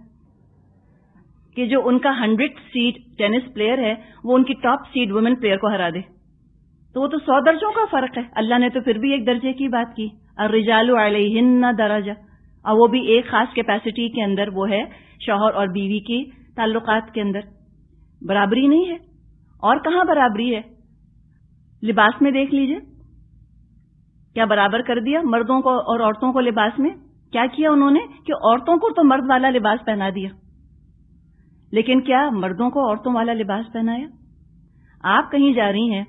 کہ جو ان کا 100 سیٹ ٹینس پلیئر ہے وہ ان کی ٹاپ سیٹ وومن پلیئر کو ہرا دے، تو وہ تو 100 درجوں کا فرق ہے۔ اللہ نے تو پھر بھی ایک درجے کی بات کی، الرجال علیہن درجہ، اور وہ بھی ایک خاص کیپیسٹی کے اندر، وہ ہے شوہر اور بیوی کی تعلقات کے اندر۔ برابری نہیں ہے۔ اور کہاں برابری ہے؟ لباس میں دیکھ لیجئے، کیا برابر کر دیا مردوں کو اور عورتوں کو لباس میں؟ کیا کیا انہوں نے کہ عورتوں کو تو مرد والا لباس پہنا دیا، لیکن کیا مردوں کو عورتوں والا لباس پہنایا؟ آپ کہیں جا رہی ہیں،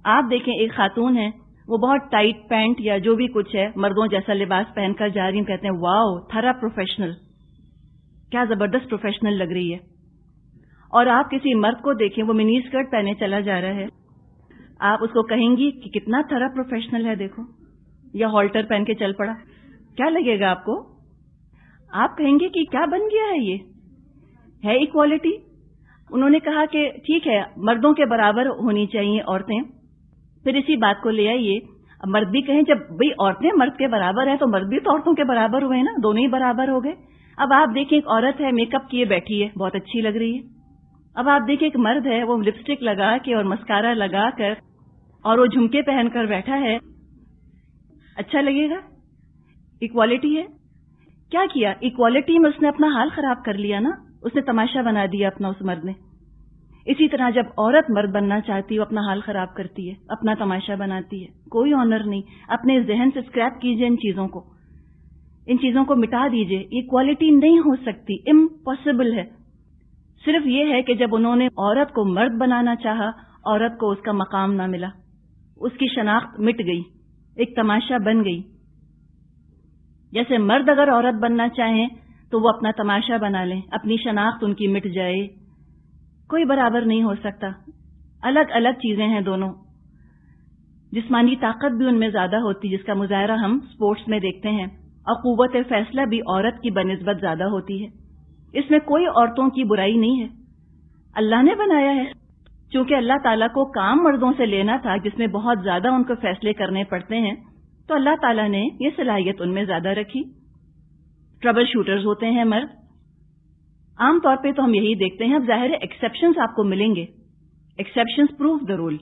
آپ دیکھیں ایک خاتون ہے، وہ بہت ٹائٹ پینٹ یا جو بھی کچھ ہے مردوں جیسا لباس پہن کر جا رہی ہیں، کہتے ہیں واو تھرا پروفیشنل، کیا زبردست پروفیشنل لگ رہی ہے۔ اور آپ کسی مرد کو دیکھیں، وہ منی اسکرٹ پہنے چلا جا رہا ہے، آپ اس کو کہیں گی کہ کتنا تھرا پروفیشنل ہے دیکھو، یا ہالٹر پہن کے چل پڑا، کیا لگے گا آپ کو؟ آپ کہیں گے کہ کیا بن گیا ہے، یہ ہے ایکوالٹی؟ انہوں نے کہا کہ ٹھیک ہے مردوں کے برابر ہونی چاہیے عورتیں، پھر اسی بات کو لے آئیے، مرد بھی کہیں جب بھئی عورتیں مرد کے برابر ہیں تو مرد بھی تو عورتوں کے برابر ہوئے نا، دونوں ہی برابر ہو گئے۔ اب آپ دیکھیں ایک عورت ہے میک اپ کیے بیٹھی ہے، بہت اچھی لگ رہی ہے۔ اب آپ دیکھیں ایک مرد ہے، وہ لپسٹک لگا کے اور مسکارا لگا کر اور وہ جھمکے پہن کر بیٹھا ہے، اچھا لگے گا؟ ایکوالٹی ہے؟ کیا کیا؟ ایکوالٹی میں اس نے اپنا حال خراب کر لیا نا، اس نے تماشا بنا دیا اپنا اس مرد نے۔ اسی طرح جب عورت مرد بننا چاہتی ہے وہ اپنا حال خراب کرتی ہے، اپنا تماشا بناتی ہے، کوئی آنر نہیں۔ اپنے ذہن سے اسکریپ کیجئے ان چیزوں کو مٹا دیجئے۔ ایکوالٹی نہیں ہو سکتی، امپاسبل ہے۔ صرف یہ ہے کہ جب انہوں نے عورت کو مرد بنانا چاہا، عورت کو اس کا مقام نہ ملا، اس کی شناخت مٹ گئی، ایک تماشا بن گئی۔ جیسے مرد اگر عورت بننا چاہیں تو وہ اپنا تماشا بنا لیں، اپنی شناخت ان کی مٹ جائے، کوئی برابر نہیں ہو سکتا۔ الگ الگ چیزیں ہیں دونوں۔ جسمانی طاقت بھی ان میں زیادہ ہوتی، جس کا مظاہرہ ہم سپورٹس میں دیکھتے ہیں، اور قوت فیصلہ بھی عورت کی بنسبت زیادہ ہوتی ہے۔ اس میں کوئی عورتوں کی برائی نہیں ہے، اللہ نے بنایا ہے۔ چونکہ اللہ تعالیٰ کو کام مردوں سے لینا تھا جس میں بہت زیادہ ان کو فیصلے کرنے پڑتے ہیں، تو اللہ تعالیٰ نے یہ صلاحیت ان میں زیادہ رکھی۔ ٹربل شوٹرز ہوتے ہیں مرد، عام طور پہ تو ہم یہی دیکھتے ہیں۔ اب ظاہر ہے ایکسیپشنز آپ کو ملیں گے، ایکسیپشنز پروف دا رول،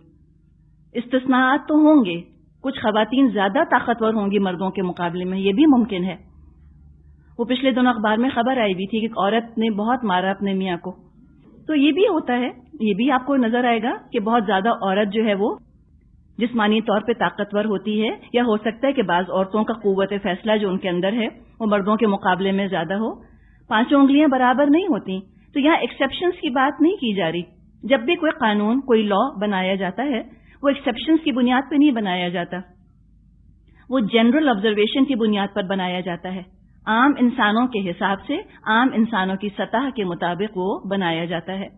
استثناءات تو ہوں گے، کچھ خواتین زیادہ طاقتور ہوں گی مردوں کے مقابلے میں، یہ بھی ممکن ہے۔ وہ پچھلے دنوں اخبار میں خبر آئی بھی تھی کہ ایک عورت نے بہت مارا اپنے میاں کو، تو یہ بھی ہوتا ہے، یہ بھی آپ کو نظر آئے گا کہ بہت زیادہ عورت جو ہے وہ جسمانی طور پہ طاقتور ہوتی ہے، یا ہو سکتا ہے کہ بعض عورتوں کا قوت فیصلہ جو ان کے اندر ہے وہ مردوں کے مقابلے میں زیادہ ہو۔ 5 انگلیاں برابر نہیں ہوتی، تو یہاں ایکسیپشنز کی بات نہیں کی جا رہی۔ جب بھی کوئی قانون، کوئی لا بنایا جاتا ہے وہ ایکسیپشنز کی بنیاد پہ نہیں بنایا جاتا، وہ جنرل آبزرویشن کی بنیاد پر بنایا جاتا ہے۔ عام انسانوں کے حساب سے، عام انسانوں کی سطح کے مطابق وہ بنایا جاتا ہے۔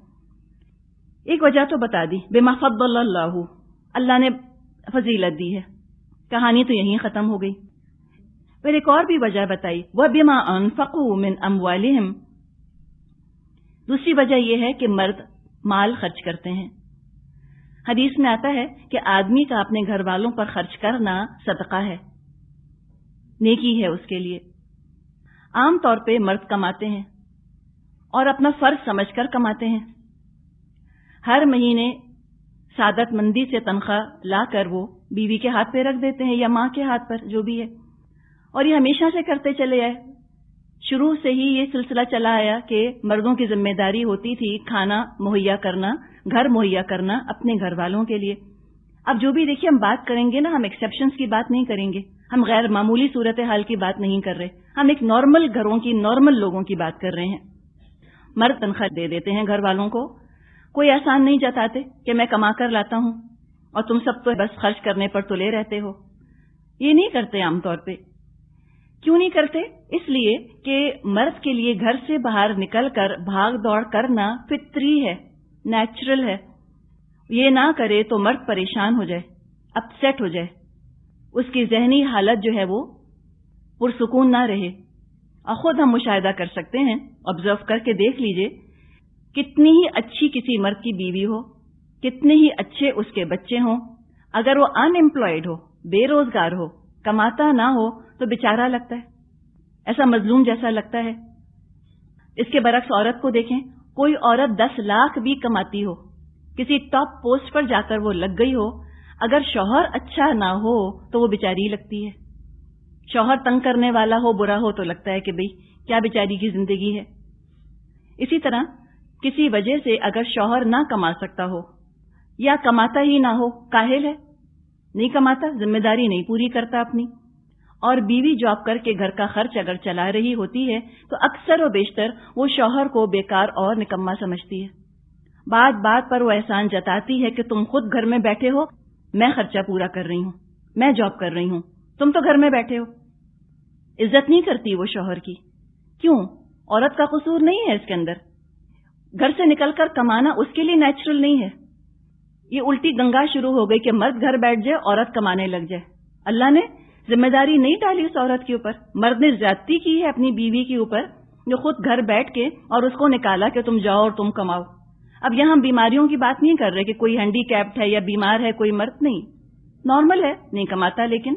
ایک وجہ تو بتا دی، بما فضل اللہ، اللہ نے فضیلت دی ہے، کہانی تو یہیں ختم ہو گئی۔ پھر ایک اور بھی وجہ بتائی، وَبِمَا أَنفَقُوا مِنْ أَمْوَالِهِمْ، دوسری وجہ یہ ہے کہ مرد مال خرچ کرتے ہیں۔ حدیث میں آتا ہے کہ آدمی کا اپنے گھر والوں پر خرچ کرنا صدقہ ہے، نیکی ہے اس کے لیے۔ عام طور پہ مرد کماتے ہیں اور اپنا فرض سمجھ کر کماتے ہیں، ہر مہینے سعادت مندی سے تنخواہ لا کر وہ بیوی کے ہاتھ پہ رکھ دیتے ہیں یا ماں کے ہاتھ پر، جو بھی ہے، اور یہ ہمیشہ سے کرتے چلے آئے۔ شروع سے ہی یہ سلسلہ چلا آیا کہ مردوں کی ذمہ داری ہوتی تھی کھانا مہیا کرنا، گھر مہیا کرنا اپنے گھر والوں کے لیے۔ اب جو بھی دیکھیے ہم بات کریں گے نا، ہم ایکسیپشنز کی بات نہیں کریں گے، ہم غیر معمولی صورتحال کی بات نہیں کر رہے، ہم ایک نارمل گھروں کی، نارمل لوگوں کی بات کر رہے ہیں۔ مرد تنخواہ دے دیتے ہیں گھر والوں کو، کوئی احسان نہیں جتاتے کہ میں کما کر لاتا ہوں اور تم سب تو بس خرچ کرنے پر تلے رہتے ہو، یہ نہیں کرتے عام طور پہ۔ کیوں نہیں کرتے؟ اس لیے کہ مرد کے لیے گھر سے باہر نکل کر بھاگ دوڑ کرنا فطری ہے، نیچرل ہے۔ یہ نہ کرے تو مرد پریشان ہو جائے، اپسیٹ ہو جائے، اس کی ذہنی حالت جو ہے وہ پرسکون نہ رہے۔ اور خود ہم مشاہدہ کر سکتے ہیں، آبزرو کر کے دیکھ لیجئے، کتنی ہی اچھی کسی مرد کی بیوی ہو، کتنے ہی اچھے اس کے بچے ہوں، اگر وہ ان ایمپلائڈ ہو، بے روزگار ہو، کماتا نہ ہو تو بیچارہ لگتا ہے، ایسا مظلوم جیسا لگتا ہے۔ اس کے برعکس عورت کو دیکھیں، کوئی عورت 10 لاکھ بھی کماتی ہو، کسی ٹاپ پوسٹ پر جا کر وہ لگ گئی ہو، اگر شوہر اچھا نہ ہو تو وہ بیچاری لگتی ہے۔ شوہر تنگ کرنے والا ہو، برا ہو، تو لگتا ہے کہ بھئی کیا بیچاری کی زندگی ہے۔ اسی طرح کسی وجہ سے اگر شوہر نہ کما سکتا ہو یا کماتا ہی نہ ہو، کاہل ہے، نہیں کماتا، ذمہ داری نہیں پوری کرتا اپنی، اور بیوی جاب کر کے گھر کا خرچ اگر چلا رہی ہوتی ہے تو اکثر و بیشتر وہ شوہر کو بیکار اور نکما سمجھتی ہے۔ بات بات پر وہ احسان جتاتی ہے کہ تم خود گھر میں بیٹھے ہو، میں خرچہ پورا کر رہی ہوں، میں جاب کر رہی ہوں، تم تو گھر میں بیٹھے ہو۔ عزت نہیں کرتی وہ شوہر کی۔ کیوں؟ عورت کا قصور نہیں ہے اس کے اندر، گھر سے نکل کر کمانا اس کے لیے نیچرل نہیں ہے۔ یہ الٹی گنگا شروع ہو گئی کہ مرد گھر بیٹھ جائے، عورت کمانے لگ جائے۔ اللہ نے ذمہ داری نہیں ڈالی اس عورت کے اوپر، مرد نے زیادتی کی ہے اپنی بیوی کے اوپر، جو خود گھر بیٹھ کے اور اس کو نکالا کہ تم جاؤ اور تم کماؤ۔ اب یہاں ہم بیماریوں کی بات نہیں کر رہے کہ کوئی ہینڈی کیپڈ ہے یا بیمار ہے کوئی مرد، نہیں، نارمل ہے، نہیں کماتا، لیکن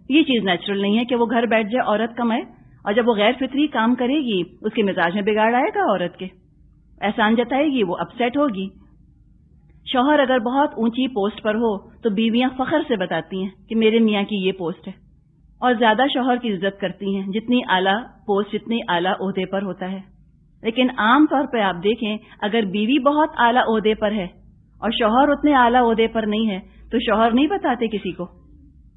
یہ چیز نیچرل نہیں ہے کہ وہ گھر بیٹھ جائے، عورت کمائے، اور جب وہ غیر فطری کام کرے گی اس کے مزاج میں بگاڑ آئے گا، عورت کے احسان جتائے گی، وہ اپسیٹ ہوگی۔ شوہر اگر بہت اونچی پوسٹ پر ہو تو بیویاں فخر سے بتاتی ہیں کہ میرے میاں کی یہ پوسٹ ہے، اور زیادہ شوہر کی عزت کرتی ہیں جتنی اعلیٰ پوسٹ، جتنی اعلیٰ عہدے پر ہوتا ہے۔ لیکن عام طور پہ آپ دیکھیں، اگر بیوی بہت اعلیٰ عہدے پر ہے اور شوہر اتنے اعلیٰ عہدے پر نہیں ہے تو شوہر نہیں بتاتے کسی کو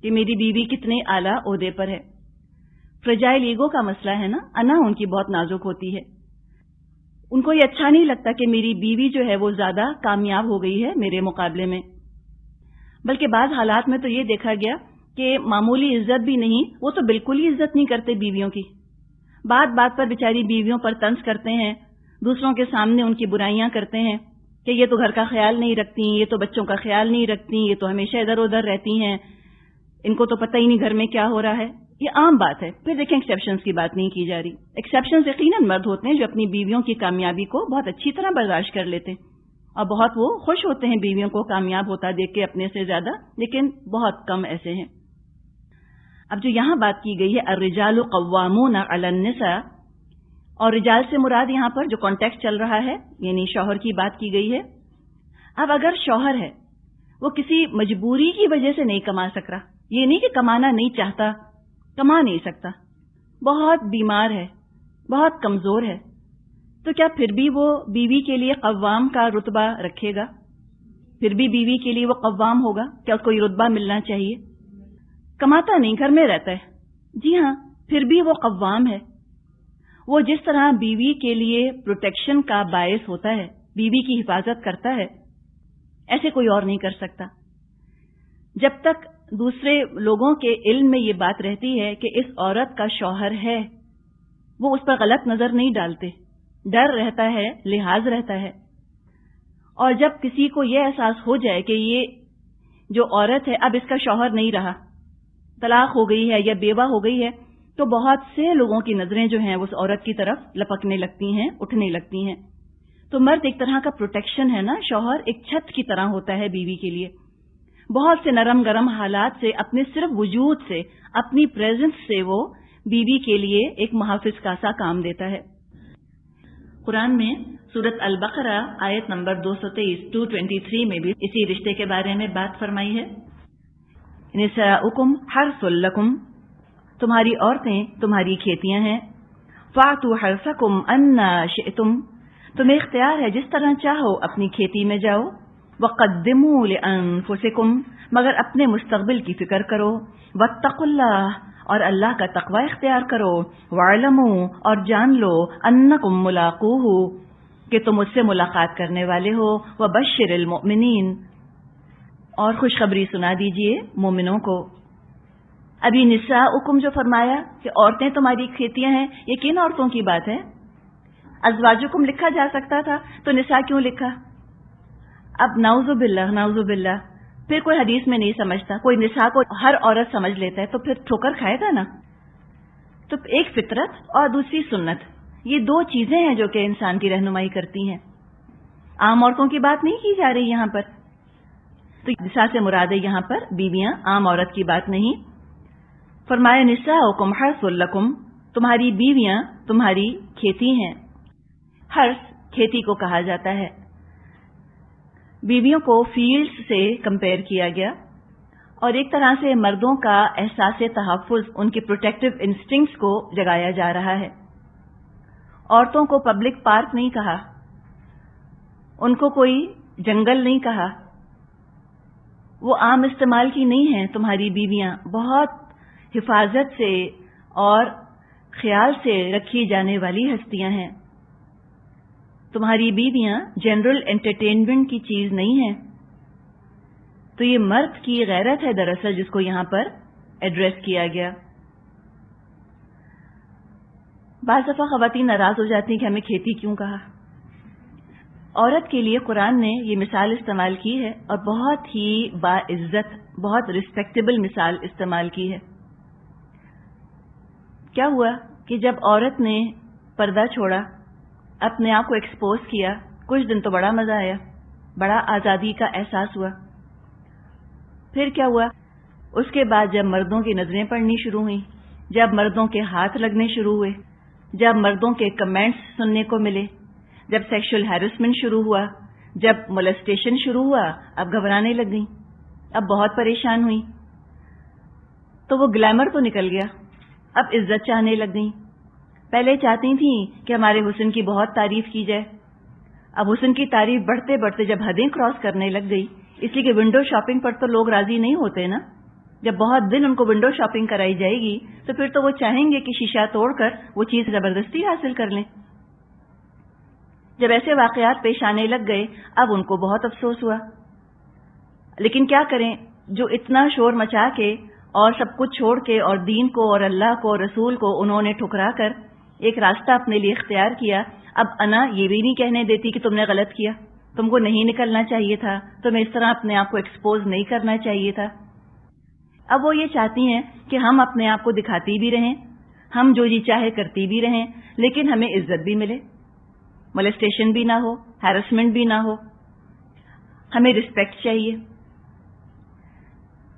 کہ میری بیوی کتنے اعلیٰ عہدے پر ہے۔ فرجائل ایگو کا مسئلہ ہے نا، انا ان کی بہت نازک ہوتی ہے، ان کو یہ اچھا نہیں لگتا کہ میری بیوی جو ہے وہ زیادہ کامیاب ہو گئی ہے میرے مقابلے میں۔ بلکہ بعض حالات میں تو یہ دیکھا گیا کہ معمولی عزت بھی نہیں، وہ تو بالکل ہی عزت نہیں کرتے بیویوں کی، بات بات پر بیچاری بیویوں پر طنز کرتے ہیں، دوسروں کے سامنے ان کی برائیاں کرتے ہیں کہ یہ تو گھر کا خیال نہیں رکھتی، یہ تو بچوں کا خیال نہیں رکھتی، یہ تو ہمیشہ ادھر ادھر رہتی ہیں، ان کو تو پتہ ہی نہیں گھر میں کیا ہو رہا ہے۔ یہ عام بات ہے۔ پھر دیکھیں ایکسیپشنز کی بات نہیں کی جا رہی، ایکسیپشنز یقیناً مرد ہوتے ہیں جو اپنی بیویوں کی کامیابی کو بہت اچھی طرح برداشت کر لیتے ہیں اور بہت وہ خوش ہوتے ہیں بیویوں کو کامیاب ہوتا دیکھ کے اپنے سے زیادہ، لیکن بہت کم ایسے ہیں۔ اب جو یہاں بات کی گئی ہے الرجال قوامون علی النساء، اور رجال سے مراد یہاں پر جو کانٹیکسٹ چل رہا ہے یعنی شوہر کی بات کی گئی ہے۔ اب اگر شوہر ہے وہ کسی مجبوری کی وجہ سے نہیں کما سک رہا، یہ نہیں کہ کمانا نہیں چاہتا، کما نہیں سکتا، بہت بیمار ہے، بہت کمزور ہے، تو کیا پھر بھی وہ بیوی کے لیے قوام کا رتبہ رکھے گا؟ پھر بھی بیوی کے لیے وہ قوام ہوگا؟ کیا اس کو یہ رتبہ ملنا چاہیے؟ کماتا نہیں، گھر میں رہتا ہے، جی ہاں، پھر بھی وہ قوام ہے۔ وہ جس طرح بیوی کے لیے پروٹیکشن کا باعث ہوتا ہے، بیوی کی حفاظت کرتا ہے، ایسے کوئی اور نہیں کر سکتا۔ جب تک دوسرے لوگوں کے علم میں یہ بات رہتی ہے کہ اس عورت کا شوہر ہے وہ اس پر غلط نظر نہیں ڈالتے، ڈر رہتا ہے، لحاظ رہتا ہے. اور جب کسی کو یہ احساس ہو جائے کہ یہ جو عورت ہے اب اس کا شوہر نہیں رہا، طلاق ہو گئی ہے یا بیوہ ہو گئی ہے، تو بہت سے لوگوں کی نظریں جو ہیں اس عورت کی طرف لپکنے لگتی ہیں، اٹھنے لگتی ہیں. تو مرد ایک طرح کا پروٹیکشن ہے نا، شوہر ایک چھت کی طرح ہوتا ہے بیوی کے لیے. بہت سے نرم گرم حالات سے، اپنے صرف وجود سے، اپنی پریزنس سے وہ بیوی کے لیے ایک محافظ کا سا کام دیتا ہے. قرآن میں سورۃ البقرہ آیت نمبر 223 میں بھی اسی رشتے کے بارے میں بات فرمائی ہے. نساؤکم حرث لکم، تمہاری عورتیں تمہاری کھیتیاں ہیں. فاتوا حرثکم انا شئتم، تمہیں اختیار ہے جس طرح چاہو اپنی کھیتی میں جاؤ. وقدموا لانفسکم، مگر اپنے مستقبل کی فکر کرو. واتقوا اللہ، اور اللہ کا تقوی اختیار کرو. وَاعْلَمُوا، اور جان لو. أَنَّكُمْ مُلَاقُوهُ، کہ تم اس سے ملاقات کرنے والے ہو. وَبَشِّرِ الْمُؤْمِنِينَ، اور خوشخبری سنا دیجئے مومنوں کو. ابھی نساؤکم جو فرمایا کہ عورتیں تمہاری کھیتیاں ہیں، یہ کن عورتوں کی بات ہے؟ ازواجکم لکھا جا سکتا تھا تو نساء کیوں لکھا؟ اب نعوذ باللہ پھر کوئی حدیث میں نہیں سمجھتا، کوئی نساء کو ہر عورت سمجھ لیتا ہے تو پھر ٹھوکر کھائے گا نا. تو ایک فطرت اور دوسری سنت، یہ دو چیزیں ہیں جو کہ انسان کی رہنمائی کرتی ہیں. عام عورتوں کی بات نہیں کی جا رہی یہاں پر. تو نساء سے مراد ہے یہاں پر بیویاں، عام عورت کی بات نہیں. فرمایا نساؤکم حرث لکم، تمہاری بیویاں تمہاری کھیتی ہیں. حرث کھیتی کو کہا جاتا ہے. بیویوں کو فیلڈز سے کمپیئر کیا گیا، اور ایک طرح سے مردوں کا احساس تحفظ، ان کے پروٹیکٹیو انسٹنکٹس کو جگایا جا رہا ہے. عورتوں کو پبلک پارک نہیں کہا، ان کو کوئی جنگل نہیں کہا. وہ عام استعمال کی نہیں ہیں. تمہاری بیویاں بہت حفاظت سے اور خیال سے رکھی جانے والی ہستیاں ہیں. تمہاری بیویاں جنرل انٹرٹینمنٹ کی چیز نہیں ہیں. تو یہ مرد کی غیرت ہے دراصل جس کو یہاں پر ایڈریس کیا گیا. بعض دفعہ خواتین ناراض ہو جاتی ہیں کہ ہمیں کھیتی کیوں کہا. عورت کے لیے قرآن نے یہ مثال استعمال کی ہے، اور بہت ہی باعزت، بہت ریسپیکٹیبل مثال استعمال کی ہے. کیا ہوا کہ جب عورت نے پردہ چھوڑا، اپنے آپ کو ایکسپوز کیا، کچھ دن تو بڑا مزہ آیا، بڑا آزادی کا احساس ہوا. پھر کیا ہوا؟ اس کے بعد جب مردوں کی نظریں پڑنی شروع ہوئیں، جب مردوں کے ہاتھ لگنے شروع ہوئے، جب مردوں کے کمنٹس سننے کو ملے، جب سیکشل ہیرسمنٹ شروع ہوا، جب مولسٹیشن شروع ہوا، اب گھبرانے لگ گئیں، اب بہت پریشان ہوئیں. تو وہ گلیمر تو نکل گیا، اب عزت چاہنے لگ گئیں. پہلے چاہتی تھیں کہ ہمارے حسن کی بہت تعریف کی جائے، اب حسن کی تعریف بڑھتے بڑھتے جب حدیں کراس کرنے لگ گئی، اس لیے کہ ونڈو شاپنگ پر تو لوگ راضی نہیں ہوتے نا. جب بہت دن ان کو ونڈو شاپنگ کرائی جائے گی تو پھر تو وہ چاہیں گے کہ شیشہ توڑ کر وہ چیز زبردستی حاصل کر لیں. جب ایسے واقعات پیش آنے لگ گئے، اب ان کو بہت افسوس ہوا. لیکن کیا کریں، جو اتنا شور مچا کے اور سب کچھ چھوڑ کے اور دین کو اور اللہ کو اور رسول کو انہوں نے ٹھکرا کر ایک راستہ اپنے لیے اختیار کیا. اب انا یہ بھی نہیں کہنے دیتی کہ تم نے غلط کیا، تم کو نہیں نکلنا چاہیے تھا، تمہیں اس طرح اپنے آپ کو ایکسپوز نہیں کرنا چاہیے تھا. اب وہ یہ چاہتی ہیں کہ ہم اپنے آپ کو دکھاتی بھی رہیں، ہم جو جی چاہے کرتی بھی رہیں، لیکن ہمیں عزت بھی ملے، مولسٹیشن بھی نہ ہو، ہیرسمنٹ بھی نہ ہو، ہمیں رسپیکٹ چاہیے.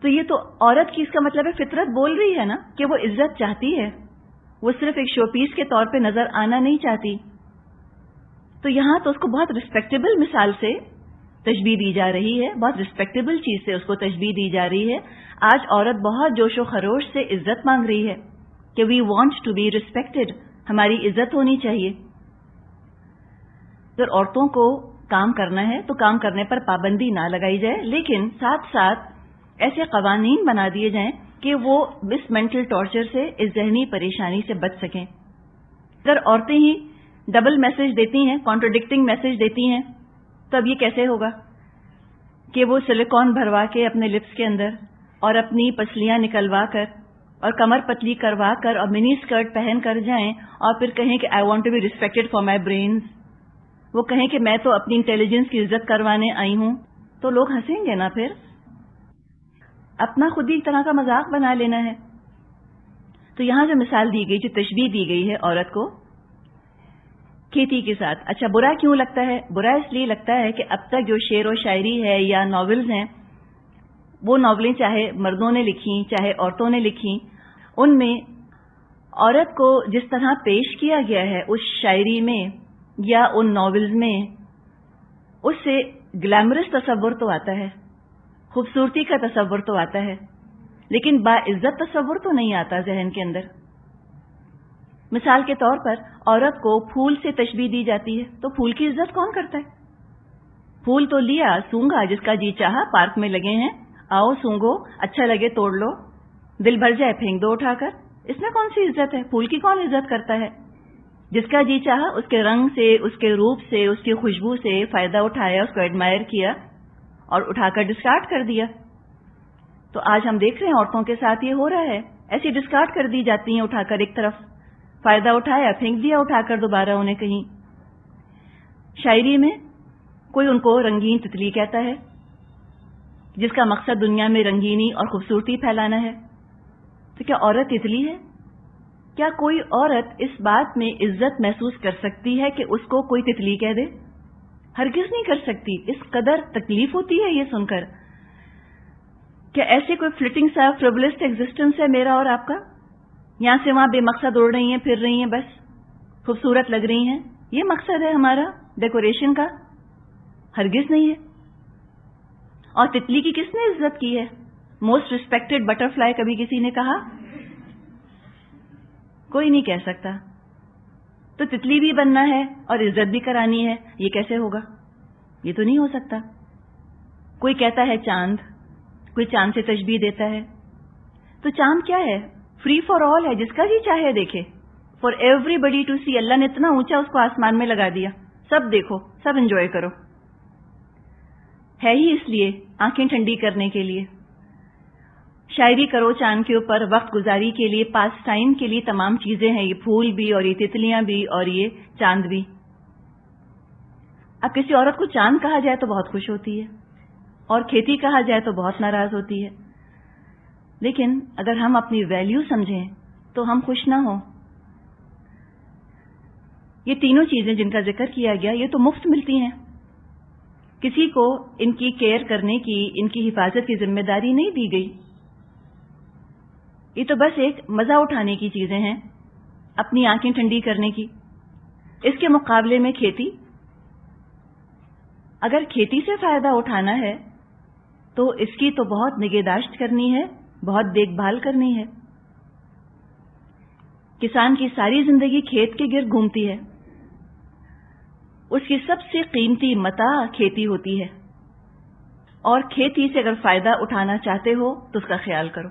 تو یہ تو عورت کی، اس کا مطلب ہے فطرت بول رہی ہے نا کہ وہ عزت چاہتی ہے، وہ صرف ایک شو پیس کے طور پہ نظر آنا نہیں چاہتی. تو یہاں تو اس کو بہت رسپیکٹیبل مثال سے تشبیہ دی جا رہی ہے، بہت رسپیکٹیبل چیز سے اس کو تشبیہ دی جا رہی ہے. آج عورت بہت جوش و خروش سے عزت مانگ رہی ہے کہ we want to be respected, ہماری عزت ہونی چاہیے. اگر عورتوں کو کام کرنا ہے تو کام کرنے پر پابندی نہ لگائی جائے، لیکن ساتھ ساتھ ایسے قوانین بنا دیے جائیں کہ وہ اس مینٹل ٹارچر سے، اس ذہنی پریشانی سے بچ سکیں. اگر عورتیں ہی ڈبل میسج دیتی ہیں، کانٹرڈکٹنگ میسج دیتی ہیں، تو اب یہ کیسے ہوگا کہ وہ سلیکون بھروا کے اپنے لپس کے اندر اور اپنی پسلیاں نکلوا کر اور کمر پتلی کروا کر اور منی اسکرٹ پہن کر جائیں اور پھر کہیں کہ I want to be respected for my brains, وہ کہیں کہ میں تو اپنی انٹیلیجنس کی عزت کروانے آئی ہوں، تو لوگ ہنسیں گے نا. پھر اپنا خود ہی ایک طرح کا مذاق بنا لینا ہے. تو یہاں جو مثال دی گئی، جو تشبیہ دی گئی ہے عورت کو کھیتی کے ساتھ. اچھا برا کیوں لگتا ہے؟ برا اس لیے لگتا ہے کہ اب تک جو شعر و شاعری ہے یا ناولز ہیں، وہ ناولیں چاہے مردوں نے لکھیں چاہے عورتوں نے لکھیں، ان میں عورت کو جس طرح پیش کیا گیا ہے اس شاعری میں یا ان ناولز میں، اس سے گلیمرس تصور تو آتا ہے، خوبصورتی کا تصور تو آتا ہے، لیکن باعزت تصور تو نہیں آتا ذہن کے اندر. مثال کے طور پر عورت کو پھول سے تشبیہ دی جاتی ہے، تو پھول کی عزت کون کرتا ہے؟ پھول تو لیا، سونگا، جس کا جی چاہا، پارک میں لگے ہیں، آؤ سونگو، اچھا لگے توڑ لو، دل بھر جائے پھینک دو اٹھا کر. اس میں کون سی عزت ہے؟ پھول کی کون عزت کرتا ہے؟ جس کا جی چاہا اس کے رنگ سے، اس کے روپ سے، اس کی خوشبو سے فائدہ اٹھایا، اس کو ایڈمائر کیا اور اٹھا کر ڈسکارڈ کر دیا. تو آج ہم دیکھ رہے ہیں عورتوں کے ساتھ یہ ہو رہا ہے، ایسی ڈسکارڈ کر دی جاتی ہیں اٹھا کر، ایک طرف فائدہ اٹھایا پھینک دیا اٹھا کر دوبارہ انہیں کہیں. شاعری میں کوئی ان کو رنگین تتلی کہتا ہے، جس کا مقصد دنیا میں رنگینی اور خوبصورتی پھیلانا ہے. تو کیا عورت تتلی ہے؟ کیا کوئی عورت اس بات میں عزت محسوس کر سکتی ہے کہ اس کو کوئی تتلی کہہ دے؟ ہرگز نہیں کر سکتی. اس قدر تکلیف ہوتی ہے یہ سن کر. کیا ایسے کوئی فلٹنگ سا فریولسٹ ایگزسٹنس ہے میرا اور آپ کا؟ یہاں سے وہاں بے مقصد اڑ رہی ہیں، پھر رہی ہیں، بس خوبصورت لگ رہی ہیں، یہ مقصد ہے ہمارا ڈیکوریشن کا؟ ہرگز نہیں ہے. اور تتلی کی کس نے عزت کی ہے؟ موسٹ ریسپیکٹڈ بٹر فلائی کبھی کسی نے کہا؟ کوئی نہیں کہہ سکتا. تو تتلی بھی بننا ہے اور عزت بھی کرانی ہے، یہ کیسے ہوگا؟ یہ تو نہیں ہو سکتا. کوئی کہتا ہے چاند، کوئی چاند سے تشبیہ دیتا ہے. تو چاند کیا ہے؟ فری فار آل ہے، جس کا جی چاہے دیکھے، فار ایوری بڈی ٹو سی. اللہ نے اتنا اونچا اس کو آسمان میں لگا دیا، سب دیکھو، سب انجوائے کرو. ہے ہی اس لیے آنکھیں ٹھنڈی کرنے کے لیے. شاعری کرو چاند کے اوپر، وقت گزاری کے لیے، پاس ٹائم کے لیے تمام چیزیں ہیں، یہ پھول بھی اور یہ تتلیاں بھی اور یہ چاند بھی. اب کسی عورت کو چاند کہا جائے تو بہت خوش ہوتی ہے، اور کھیتی کہا جائے تو بہت ناراض ہوتی ہے. لیکن اگر ہم اپنی ویلیو سمجھیں تو ہم خوش نہ ہوں. یہ تینوں چیزیں جن کا ذکر کیا گیا یہ تو مفت ملتی ہیں، کسی کو ان کی کیئر کرنے کی، ان کی حفاظت کی ذمہ داری نہیں دی گئی. یہ تو بس ایک مزہ اٹھانے کی چیزیں ہیں، اپنی آنکھیں ٹھنڈی کرنے کی. اس کے مقابلے میں کھیتی، اگر کھیتی سے فائدہ اٹھانا ہے تو اس کی تو بہت نگہداشت کرنی ہے، بہت دیکھ بھال کرنی ہے. کسان کی ساری زندگی کھیت کے گرد گھومتی ہے، اس کی سب سے قیمتی متاع کھیتی ہوتی ہے، اور کھیتی سے اگر فائدہ اٹھانا چاہتے ہو تو اس کا خیال کرو.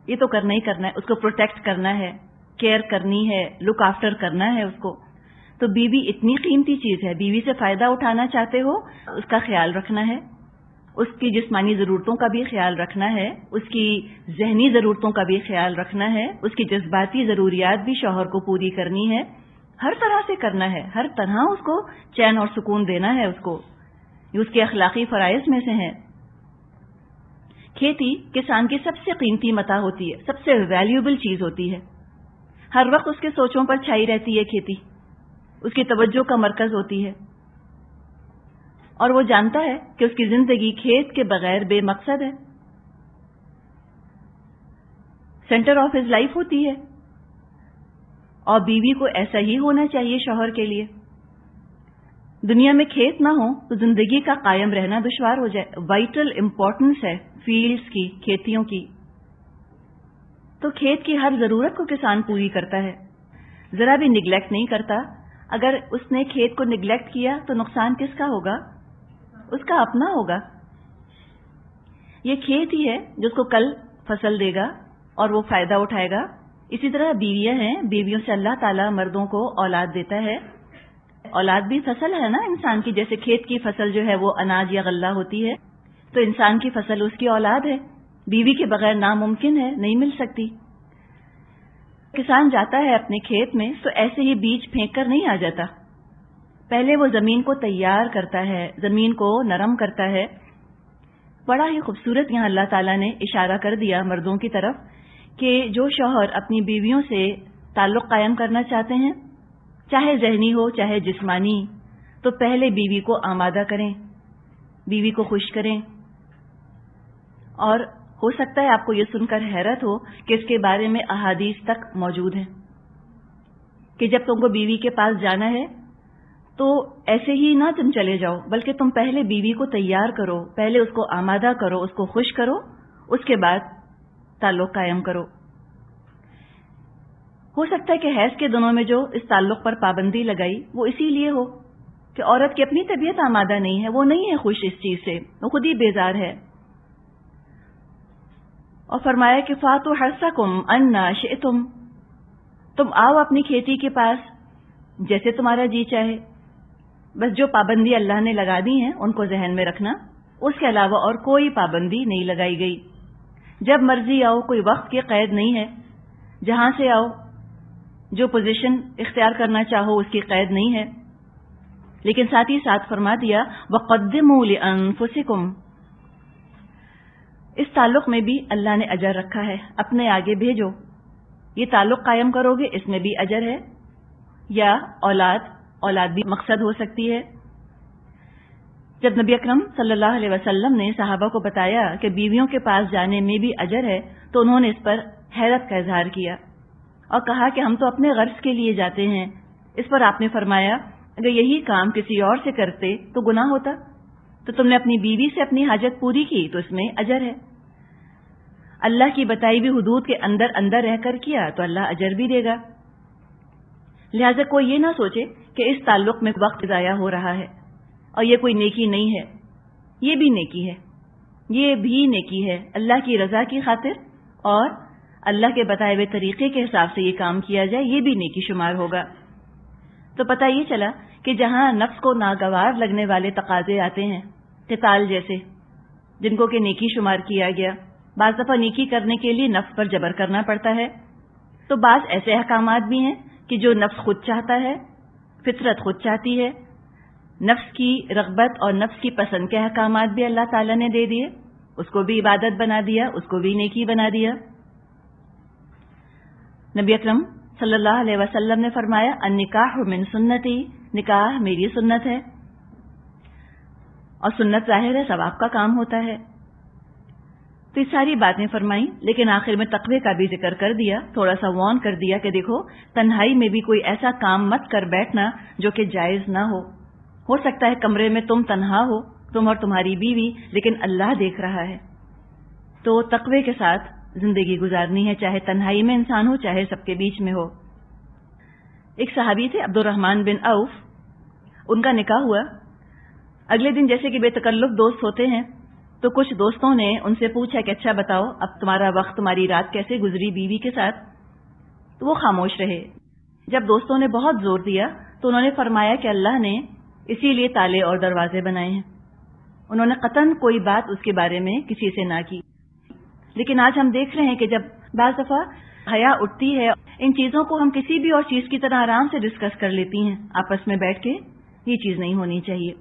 یہ تو کرنا ہی کرنا ہے، اس کو پروٹیکٹ کرنا ہے، کیئر کرنی ہے، لک آفٹر کرنا ہے اس کو. تو بیوی اتنی قیمتی چیز ہے، بیوی سے فائدہ اٹھانا چاہتے ہو اس کا خیال رکھنا ہے، اس کی جسمانی ضرورتوں کا بھی خیال رکھنا ہے، اس کی ذہنی ضرورتوں کا بھی خیال رکھنا ہے، اس کی جذباتی ضروریات بھی شوہر کو پوری کرنی ہے، ہر طرح سے کرنا ہے، ہر طرح اس کو چین اور سکون دینا ہے. اس کو یہ اس کے اخلاقی فرائض میں سے ہیں. کھیتی کسان کی سب سے قیمتی متاع ہوتی ہے، سب سے ویلیوبل چیز ہوتی ہے. ہر وقت اس کے سوچوں پر چھائی رہتی ہے کھیتی، اس کی توجہ کا مرکز ہوتی ہے، اور وہ جانتا ہے کہ اس کی زندگی کھیت کے بغیر بے مقصد ہے، سینٹر آف ہز لائف ہوتی ہے. اور بیوی کو ایسا ہی ہونا چاہیے شوہر کے لیے. دنیا میں کھیت نہ ہو تو زندگی کا قائم رہنا دشوار ہو جائے. وائٹل امپورٹنس ہے فیلڈز کی، کھیتیوں کی. تو کھیت کی ہر ضرورت کو کسان پوری کرتا ہے، ذرا بھی نگلیکٹ نہیں کرتا. اگر اس نے کھیت کو نگلیکٹ کیا تو نقصان کس کا ہوگا؟ اس کا اپنا ہوگا. یہ کھیت ہی ہے جو اس کو کل فصل دے گا اور وہ فائدہ اٹھائے گا. اسی طرح بیویاں ہیں، بیویوں سے اللہ تعالیٰ مردوں کو اولاد دیتا ہے. اولاد بھی فصل ہے نا انسان کی، جیسے کھیت کی فصل جو ہے وہ اناج یا غلہ ہوتی ہے، تو انسان کی فصل اس کی اولاد ہے. بیوی کے بغیر ناممکن ہے، نہیں مل سکتی. کسان جاتا ہے اپنے کھیت میں تو ایسے ہی بیج پھینک کر نہیں آ جاتا، پہلے وہ زمین کو تیار کرتا ہے، زمین کو نرم کرتا ہے۔ بڑا ہی خوبصورت یہاں اللہ تعالیٰ نے اشارہ کر دیا مردوں کی طرف کہ جو شوہر اپنی بیویوں سے تعلق قائم کرنا چاہتے ہیں، چاہے ذہنی ہو چاہے جسمانی، تو پہلے بیوی کو آمادہ کریں، بیوی کو خوش کریں۔ اور ہو سکتا ہے آپ کو یہ سن کر حیرت ہو کہ اس کے بارے میں احادیث تک موجود ہیں کہ جب تم کو بیوی کے پاس جانا ہے تو ایسے ہی نہ تم چلے جاؤ، بلکہ تم پہلے بیوی کو تیار کرو، پہلے اس کو آمادہ کرو، اس کو خوش کرو، اس کے بعد تعلق قائم کرو۔ ہو سکتا ہے کہ حیض کے دنوں میں جو اس تعلق پر پابندی لگائی وہ اسی لیے ہو کہ عورت کی اپنی طبیعت آمادہ نہیں ہے، وہ نہیں ہے خوش اس چیز سے، وہ خود ہی بیزار ہے۔ اور فرمایا کہ فاتوا حرثکم انا شئتم، تم آؤ اپنی کھیتی کے پاس جیسے تمہارا جی چاہے۔ بس جو پابندی اللہ نے لگا دی ہیں ان کو ذہن میں رکھنا، اس کے علاوہ اور کوئی پابندی نہیں لگائی گئی۔ جب مرضی آؤ، کوئی وقت کی قید نہیں ہے، جہاں سے آؤ، جو پوزیشن اختیار کرنا چاہو اس کی قید نہیں ہے۔ لیکن ساتھ ہی ساتھ فرما دیا وَقَدِّمُوا لِأَنفُسِكُمْ، اس تعلق میں بھی اللہ نے اجر رکھا ہے، اپنے آگے بھیجو۔ یہ تعلق قائم کرو گے اس میں بھی اجر ہے، یا اولاد بھی مقصد ہو سکتی ہے۔ جب نبی اکرم صلی اللہ علیہ وسلم نے صحابہ کو بتایا کہ بیویوں کے پاس جانے میں بھی اجر ہے تو انہوں نے اس پر حیرت کا اظہار کیا اور کہا کہ ہم تو اپنے غرض کے لیے جاتے ہیں۔ اس پر آپ نے فرمایا اگر یہی کام کسی اور سے کرتے تو گناہ ہوتا، تو تم نے اپنی بیوی سے اپنی حاجت پوری کی تو اس میں اجر ہے۔ اللہ کی بتائی ہوئی حدود کے اندر اندر رہ کر کیا تو اللہ اجر بھی دے گا۔ لہٰذا کوئی یہ نہ سوچے کہ اس تعلق میں وقت ضائع ہو رہا ہے اور یہ کوئی نیکی نہیں ہے، یہ بھی نیکی ہے، یہ بھی نیکی ہے، اللہ کی رضا کی خاطر اور اللہ کے بتائے ہوئے طریقے کے حساب سے یہ کام کیا جائے، یہ بھی نیکی شمار ہوگا۔ تو پتہ یہ چلا کہ جہاں نفس کو ناگوار لگنے والے تقاضے آتے ہیں، قتال جیسے، جن کو کہ نیکی شمار کیا گیا، بعض دفعہ نیکی کرنے کے لیے نفس پر جبر کرنا پڑتا ہے، تو بعض ایسے احکامات بھی ہیں کہ جو نفس خود چاہتا ہے، فطرت خود چاہتی ہے، نفس کی رغبت اور نفس کی پسند کے احکامات بھی اللہ تعالیٰ نے دے دیے، اس کو بھی عبادت بنا دیا، اس کو بھی نیکی بنا دیا۔ نبی اکرم صلی اللہ علیہ وسلم نے فرمایا النکاح من سنتی، نکاح میری سنت ہے، اور سنت ظاہر ہے ثواب کا کام ہوتا ہے۔ تو یہ ساری باتیں فرمائیں، لیکن آخر میں تقوی کا بھی ذکر کر دیا، تھوڑا سا وارن کر دیا کہ دیکھو تنہائی میں بھی کوئی ایسا کام مت کر بیٹھنا جو کہ جائز نہ ہو سکتا ہے کمرے میں تم تنہا ہو، تم اور تمہاری بیوی، لیکن اللہ دیکھ رہا ہے، تو تقوی کے ساتھ زندگی گزارنی ہے، چاہے تنہائی میں انسان ہو چاہے سب کے بیچ میں ہو۔ ایک صحابی تھے عبد الرحمن بن عوف، ان کا نکاح ہوا۔ اگلے دن جیسے کہ بے تکلف دوست ہوتے ہیں تو کچھ دوستوں نے ان سے پوچھا کہ اچھا بتاؤ اب تمہارا وقت، تمہاری رات کیسے گزری بیوی کے ساتھ؟ تو وہ خاموش رہے۔ جب دوستوں نے بہت زور دیا تو انہوں نے فرمایا کہ اللہ نے اسی لیے تالے اور دروازے بنائے ہیں۔ انہوں نے قطعاً کوئی بات اس کے بارے میں کسی سے نہ کی۔ لیکن آج ہم دیکھ رہے ہیں کہ جب بعض دفعہ حیا اٹھتی ہے، ان چیزوں کو ہم کسی بھی اور چیز کی طرح آرام سے ڈسکس کر لیتی ہیں آپس میں بیٹھ کے، یہ چیز نہیں ہونی چاہیے۔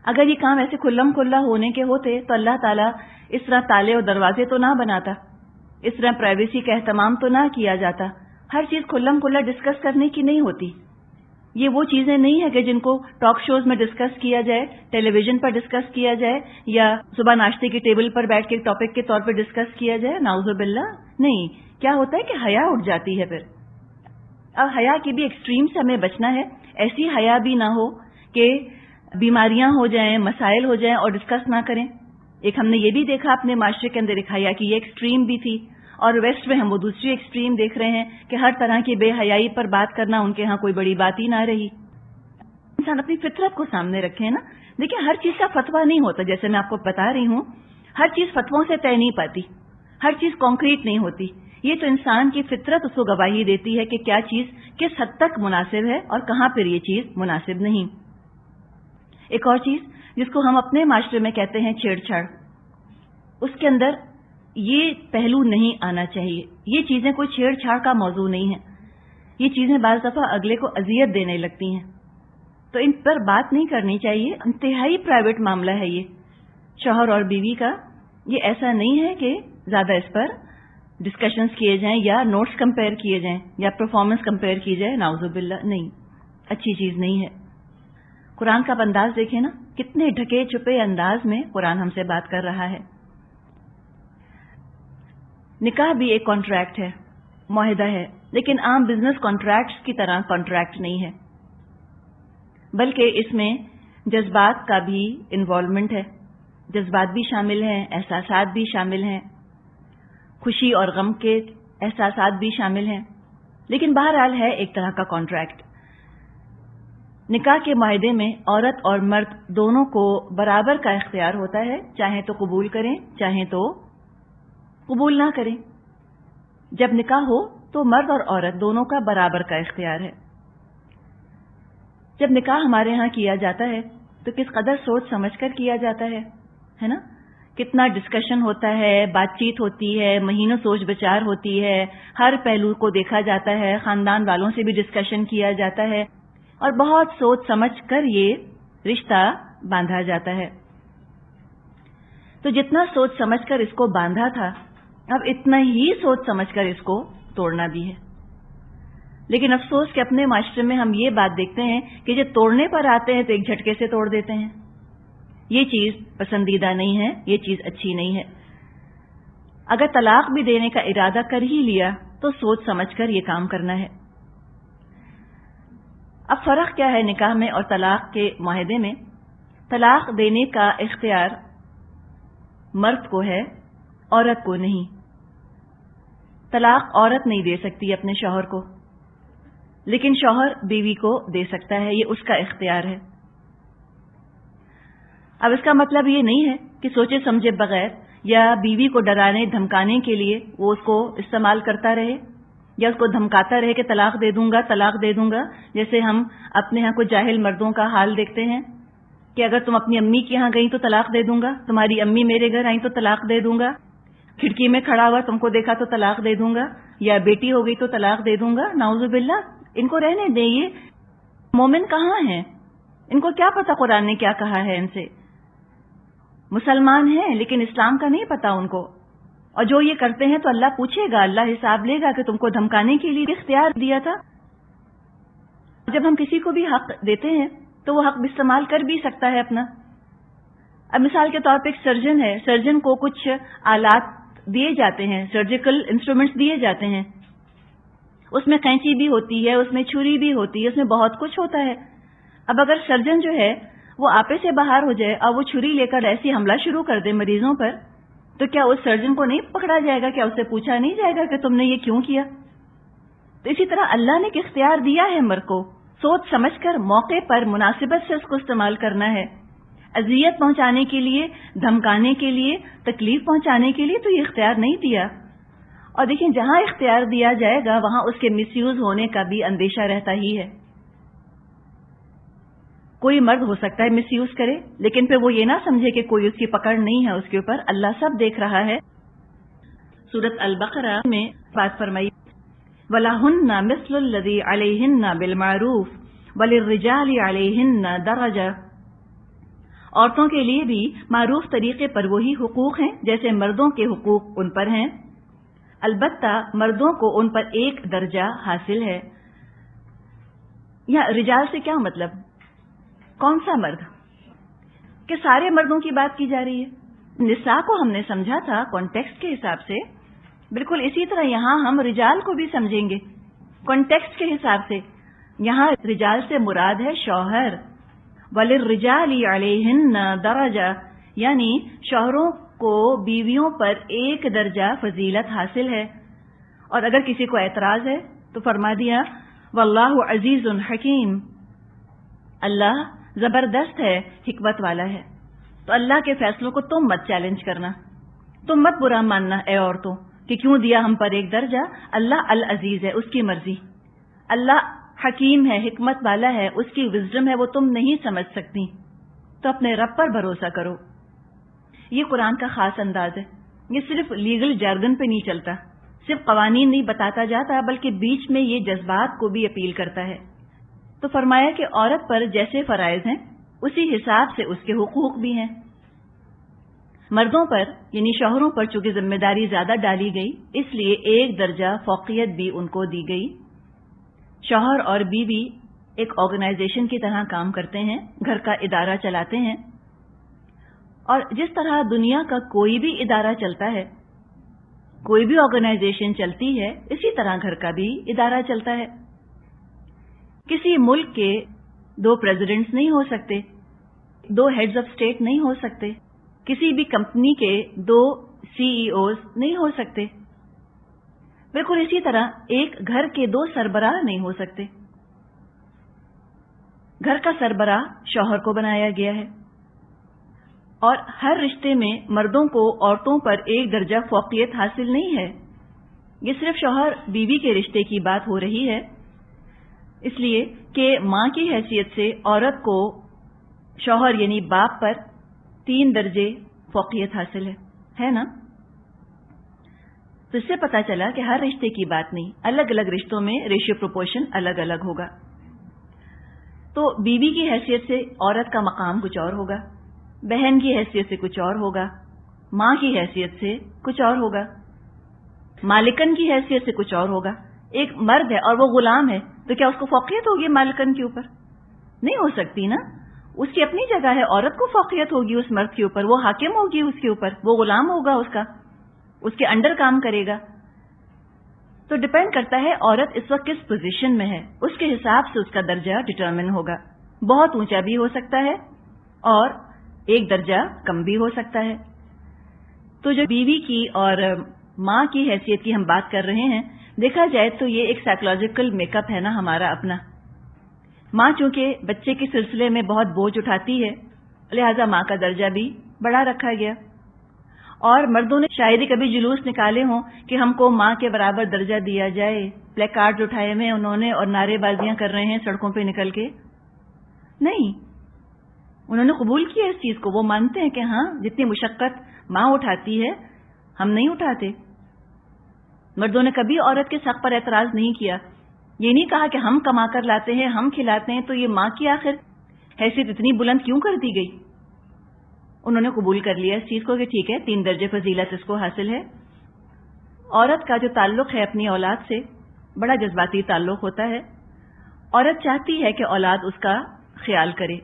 اگر یہ کام ایسے کھلم کھلا ہونے کے ہوتے تو اللہ تعالیٰ اس طرح تالے اور دروازے تو نہ بناتا، اس طرح پرائیویسی کا اہتمام تو نہ کیا جاتا۔ ہر چیز کھلم کھلا ڈسکس کرنے کی نہیں ہوتی۔ یہ وہ چیزیں نہیں ہیں کہ جن کو ٹاک شوز میں ڈسکس کیا جائے، ٹیلی ویژن پر ڈسکس کیا جائے، یا صبح ناشتے کی ٹیبل پر بیٹھ کے ٹاپک کے طور پر ڈسکس کیا جائے، نعوذ باللہ۔ نہیں، کیا ہوتا ہے کہ حیا اٹھ جاتی ہے پھر۔ اب حیا کی بھی ایکسٹریم سے ہمیں بچنا ہے، ایسی حیا بھی نہ ہو کہ بیماریاں ہو جائیں، مسائل ہو جائیں اور ڈسکس نہ کریں۔ ایک ہم نے یہ بھی دیکھا اپنے معاشرے کے اندر ایک حیا کی یہ ایکسٹریم بھی تھی، اور ویسٹ میں ہم وہ دوسری ایکسٹریم دیکھ رہے ہیں کہ ہر طرح کی بے حیائی پر بات کرنا ان کے ہاں کوئی بڑی بات ہی نہ رہی۔ انسان اپنی فطرت کو سامنے رکھے نا۔ دیکھیں ہر چیز کا فتویٰ نہیں ہوتا، جیسے میں آپ کو بتا رہی ہوں، ہر چیز فتووں سے طے نہیں پاتی، ہر چیز کانکریٹ نہیں ہوتی۔ یہ تو انسان کی فطرت اس کو گواہی دیتی ہے کہ کیا چیز کس حد تک مناسب ہے اور کہاں پر یہ چیز مناسب نہیں۔ ایک اور چیز جس کو ہم اپنے معاشرے میں کہتے ہیں چھیڑ چھاڑ، اس کے اندر یہ پہلو نہیں آنا چاہیے. یہ چیزیں کوئی چھیڑ چھاڑ کا موضوع نہیں ہے. یہ چیزیں بعض دفعہ اگلے کو اذیت دینے لگتی ہیں، تو ان پر بات نہیں کرنی چاہیے. انتہائی پرائیویٹ معاملہ ہے یہ شوہر اور بیوی کا. یہ ایسا نہیں ہے کہ زیادہ اس پر ڈسکشنز کیے جائیں یا نوٹس کمپیئر کیے جائیں یا پرفارمنس کمپیئر کی جائے. نعوذ باللہ، نہیں، اچھی چیز نہیں ہے. قرآن کا انداز دیکھیں نا، کتنے ڈھکے چھپے انداز میں قرآن ہم سے بات کر رہا ہے. نکاح بھی ایک کانٹریکٹ ہے، معاہدہ ہے، لیکن عام بزنس کانٹریکٹس کی طرح کانٹریکٹ نہیں ہے، بلکہ اس میں جذبات کا بھی انوالومنٹ ہے. جذبات بھی شامل ہیں، احساسات بھی شامل ہیں، خوشی اور غم کے احساسات بھی شامل ہیں، لیکن بہرحال ہے ایک طرح کا کانٹریکٹ. نکاح کے معاہدے میں عورت اور مرد دونوں کو برابر کا اختیار ہوتا ہے، چاہیں تو قبول کریں چاہیں تو قبول نہ کریں. جب نکاح ہو تو مرد اور عورت دونوں کا برابر کا اختیار ہے. جب نکاح ہمارے ہاں کیا جاتا ہے تو کس قدر سوچ سمجھ کر کیا جاتا ہے نا؟ کتنا ڈسکشن ہوتا ہے، بات چیت ہوتی ہے، مہینوں سوچ بچار ہوتی ہے، ہر پہلو کو دیکھا جاتا ہے، خاندان والوں سے بھی ڈسکشن کیا جاتا ہے اور بہت سوچ سمجھ کر یہ رشتہ باندھا جاتا ہے. تو جتنا سوچ سمجھ کر اس کو باندھا تھا، اب اتنا ہی سوچ سمجھ کر اس کو توڑنا بھی ہے. لیکن افسوس کہ اپنے معاشرے میں ہم یہ بات دیکھتے ہیں کہ جب توڑنے پر آتے ہیں تو ایک جھٹکے سے توڑ دیتے ہیں. یہ چیز پسندیدہ نہیں ہے، یہ چیز اچھی نہیں ہے. اگر طلاق بھی دینے کا ارادہ کر ہی لیا تو سوچ سمجھ کر یہ کام کرنا ہے. اب فرق کیا ہے نکاح میں اور طلاق کے معاہدے میں؟ طلاق دینے کا اختیار مرد کو ہے، عورت کو نہیں. طلاق عورت نہیں دے سکتی اپنے شوہر کو، لیکن شوہر بیوی کو دے سکتا ہے، یہ اس کا اختیار ہے. اب اس کا مطلب یہ نہیں ہے کہ سوچے سمجھے بغیر یا بیوی کو ڈرانے دھمکانے کے لیے وہ اس کو استعمال کرتا رہے یا اس کو دھمکاتا رہے کہ طلاق دے دوں گا طلاق دے دوں گا. جیسے ہم اپنے ہاں کچھ جاہل مردوں کا حال دیکھتے ہیں کہ اگر تم اپنی امی کے ہاں گئی تو طلاق دے دوں گا، تمہاری امی میرے گھر آئیں تو طلاق دے دوں گا، کھڑکی میں کھڑا ہوا تم کو دیکھا تو طلاق دے دوں گا، یا بیٹی ہو گئی تو طلاق دے دوں گا. نعوذ باللہ، ان کو رہنے دیں. یہ مومن کہاں ہیں؟ ان کو کیا پتا قرآن نے کیا کہا ہے ان سے؟ مسلمان ہیں لیکن اسلام کا نہیں پتا ان کو. اور جو یہ کرتے ہیں تو اللہ پوچھے گا، اللہ حساب لے گا کہ تم کو دھمکانے کے لیے اختیار دیا تھا. جب ہم کسی کو بھی حق دیتے ہیں تو وہ حق استعمال کر بھی سکتا ہے اپنا. اب مثال کے طور پہ ایک سرجن ہے، سرجن کو کچھ آلات دیے جاتے ہیں، سرجیکل انسٹرومنٹس دیے جاتے ہیں. اس میں قینچی بھی ہوتی ہے، اس میں چھری بھی ہوتی ہے، اس میں بہت کچھ ہوتا ہے. اب اگر سرجن جو ہے وہ آپے سے باہر ہو جائے اور وہ چھری لے کر ایسی حملہ شروع کر دے مریضوں پر، تو کیا اس سرجن کو نہیں پکڑا جائے گا؟ کیا اس سے پوچھا نہیں جائے گا کہ تم نے یہ کیوں کیا؟ تو اسی طرح اللہ نے ایک اختیار دیا ہے مرد کو، سوچ سمجھ کر موقع پر مناسبت سے اس کو استعمال کرنا ہے. اذیت پہنچانے کے لیے، دھمکانے کے لیے، تکلیف پہنچانے کے لیے تو یہ اختیار نہیں دیا. اور دیکھیں جہاں اختیار دیا جائے گا وہاں اس کے مس یوز ہونے کا بھی اندیشہ رہتا ہی ہے. کوئی مرد ہو سکتا ہے مس یوز کرے، لیکن پھر وہ یہ نہ سمجھے کہ کوئی اس کی پکڑ نہیں ہے اس کے اوپر. اللہ سب دیکھ رہا ہے. سورۃ البقرہ میں بات فرمائی، وَلَهُنَّ مِثْلُ الَّذِي عَلَيْهِنَّ بِالْمَعْرُوفِ وَلِلرِّجَالِ عَلَيْهِنَّ دَرَجَةٌ. عورتوں کے لیے بھی معروف طریقے پر وہی حقوق ہیں جیسے مردوں کے حقوق ان پر ہیں، البتہ مردوں کو ان پر ایک درجہ حاصل ہے. یہاں رجال سے کیا مطلب؟ کون سا مرد؟ کہ سارے مردوں کی بات کی جا رہی ہے. نساء کو ہم نے سمجھا تھا کانٹیکسٹ کے حساب سے، بالکل اسی طرح یہاں ہم رجال کو بھی سمجھیں گے کانٹیکسٹ کے حساب سے. یہاں رجال سے مراد ہے شوہر. وَلِلرِّجَالِ عَلَيْهِنَّ دَرَجَةٌ، یعنی شوہروں کو بیویوں پر ایک درجہ فضیلت حاصل ہے. اور اگر کسی کو اعتراض ہے تو فرما دیا وَاللَّهُ عَزِيزٌ حَكِيمٌ، اللہ زبردست ہے، حکمت والا ہے. تو اللہ کے فیصلوں کو تم مت چیلنج کرنا، تم مت برا ماننا اے عورتوں کہ کیوں دیا ہم پر ایک درجہ. اللہ العزیز ہے، اس کی مرضی. اللہ حکیم ہے، حکمت والا ہے، اس کی وزڈم ہے، وہ تم نہیں سمجھ سکتی. تو اپنے رب پر بھروسہ کرو. یہ قرآن کا خاص انداز ہے. یہ صرف لیگل جارگن پہ نہیں چلتا، صرف قوانین نہیں بتاتا جاتا، بلکہ بیچ میں یہ جذبات کو بھی اپیل کرتا ہے۔ تو فرمایا کہ عورت پر جیسے فرائض ہیں اسی حساب سے اس کے حقوق بھی ہیں۔ مردوں پر یعنی شوہروں پر چونکہ ذمہ داری زیادہ ڈالی گئی، اس لیے ایک درجہ فوقیت بھی ان کو دی گئی۔ شوہر اور بیوی ایک آرگنائزیشن کی طرح کام کرتے ہیں، گھر کا ادارہ چلاتے ہیں، اور جس طرح دنیا کا کوئی بھی ادارہ چلتا ہے، کوئی بھی آرگنائزیشن چلتی ہے، اسی طرح گھر کا بھی ادارہ چلتا ہے۔ کسی ملک کے 2 پریزیڈنٹس نہیں ہو سکتے، 2 ہیڈز آف اسٹیٹ نہیں ہو سکتے، کسی بھی کمپنی کے 2 CEOs نہیں ہو سکتے۔ بالکل اسی طرح ایک گھر کے 2 سربراہ نہیں ہو سکتے۔ گھر کا سربراہ شوہر کو بنایا گیا ہے، اور ہر رشتے میں مردوں کو عورتوں پر ایک درجہ فوقیت حاصل نہیں ہے۔ یہ صرف شوہر بیوی کے رشتے کی بات ہو رہی ہے، اس لیے کہ ماں کی حیثیت سے عورت کو شوہر یعنی باپ پر 3 درجے فوقیت حاصل ہے نا؟ تو اس سے پتا چلا کہ ہر رشتے کی بات نہیں، الگ الگ رشتوں میں ریشیو پروپورشن الگ الگ ہوگا۔ تو بیوی کی حیثیت سے عورت کا مقام کچھ اور ہوگا، بہن کی حیثیت سے کچھ اور ہوگا، ماں کی حیثیت سے کچھ اور ہوگا، مالکن کی حیثیت سے کچھ اور ہوگا۔ ایک مرد ہے اور وہ غلام ہے، تو کیا اس کو فوقیت ہوگی مالکن کے اوپر؟ نہیں ہو سکتی نا، اس کی اپنی جگہ ہے، عورت کو فوقیت ہوگی اس مرد کے اوپر، وہ حاکم ہوگی اس کے اوپر، وہ غلام ہوگا اس کے انڈر کام کرے گا۔ تو ڈپینڈ کرتا ہے عورت اس وقت کس پوزیشن میں ہے، اس کے حساب سے اس کا درجہ ڈٹرمن ہوگا۔ بہت اونچا بھی ہو سکتا ہے اور ایک درجہ کم بھی ہو سکتا ہے۔ تو جو بیوی کی اور ماں کی حیثیت کی ہم بات کر رہے ہیں، دیکھا جائے تو یہ ایک سائیکولوجیکل میک اپ ہے نا ہمارا اپنا۔ ماں چونکہ بچے کے سلسلے میں بہت بوجھ اٹھاتی ہے، لہذا ماں کا درجہ بھی بڑا رکھا گیا۔ اور مردوں نے شاید ہی کبھی جلوس نکالے ہوں کہ ہم کو ماں کے برابر درجہ دیا جائے، پلے کارڈ اٹھائے ہوئے انہوں نے اور نعرے بازیاں کر رہے ہیں سڑکوں پہ نکل کے۔ نہیں، انہوں نے قبول کیا اس چیز کو، وہ مانتے ہیں کہ ہاں جتنی مشقت ماں اٹھاتی ہے ہم نہیں اٹھاتے۔ مردوں نے کبھی عورت کے حق پر اعتراض نہیں کیا، یہ نہیں کہا کہ ہم کما کر لاتے ہیں، ہم کھلاتے ہیں، تو یہ ماں کی آخر حیثیت اتنی بلند کیوں کر دی گئی؟ انہوں نے قبول کر لیا اس چیز کو کہ ٹھیک ہے 3 درجے فضیلت اس کو حاصل ہے۔ عورت کا جو تعلق ہے اپنی اولاد سے بڑا جذباتی تعلق ہوتا ہے۔ عورت چاہتی ہے کہ اولاد اس کا خیال کرے،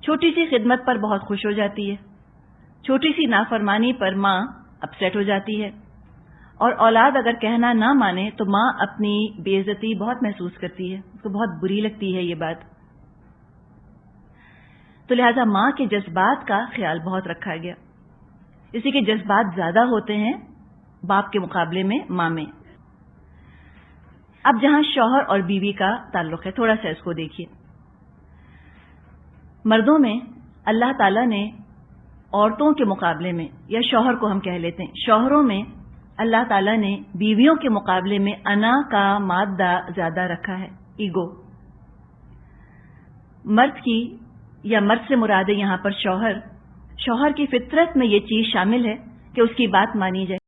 چھوٹی سی خدمت پر بہت خوش ہو جاتی ہے، چھوٹی سی نافرمانی پر ماں اپسیٹ ہو جاتی ہے، اور اولاد اگر کہنا نہ مانے تو ماں اپنی بے عزتی بہت محسوس کرتی ہے، اس کو بہت بری لگتی ہے یہ بات۔ تو لہذا ماں کے جذبات کا خیال بہت رکھا گیا، اسی کے جذبات زیادہ ہوتے ہیں باپ کے مقابلے میں ماں میں۔ اب جہاں شوہر اور بیوی کا تعلق ہے تھوڑا سا اس کو دیکھیے۔ مردوں میں اللہ تعالیٰ نے عورتوں کے مقابلے میں، یا شوہر کو ہم کہہ لیتے ہیں، شوہروں میں اللہ تعالیٰ نے بیویوں کے مقابلے میں انا کا مادہ زیادہ رکھا ہے، ایگو۔ مرد کی یا مرد سے مراد یہاں پر شوہر کی فطرت میں یہ چیز شامل ہے کہ اس کی بات مانی جائے۔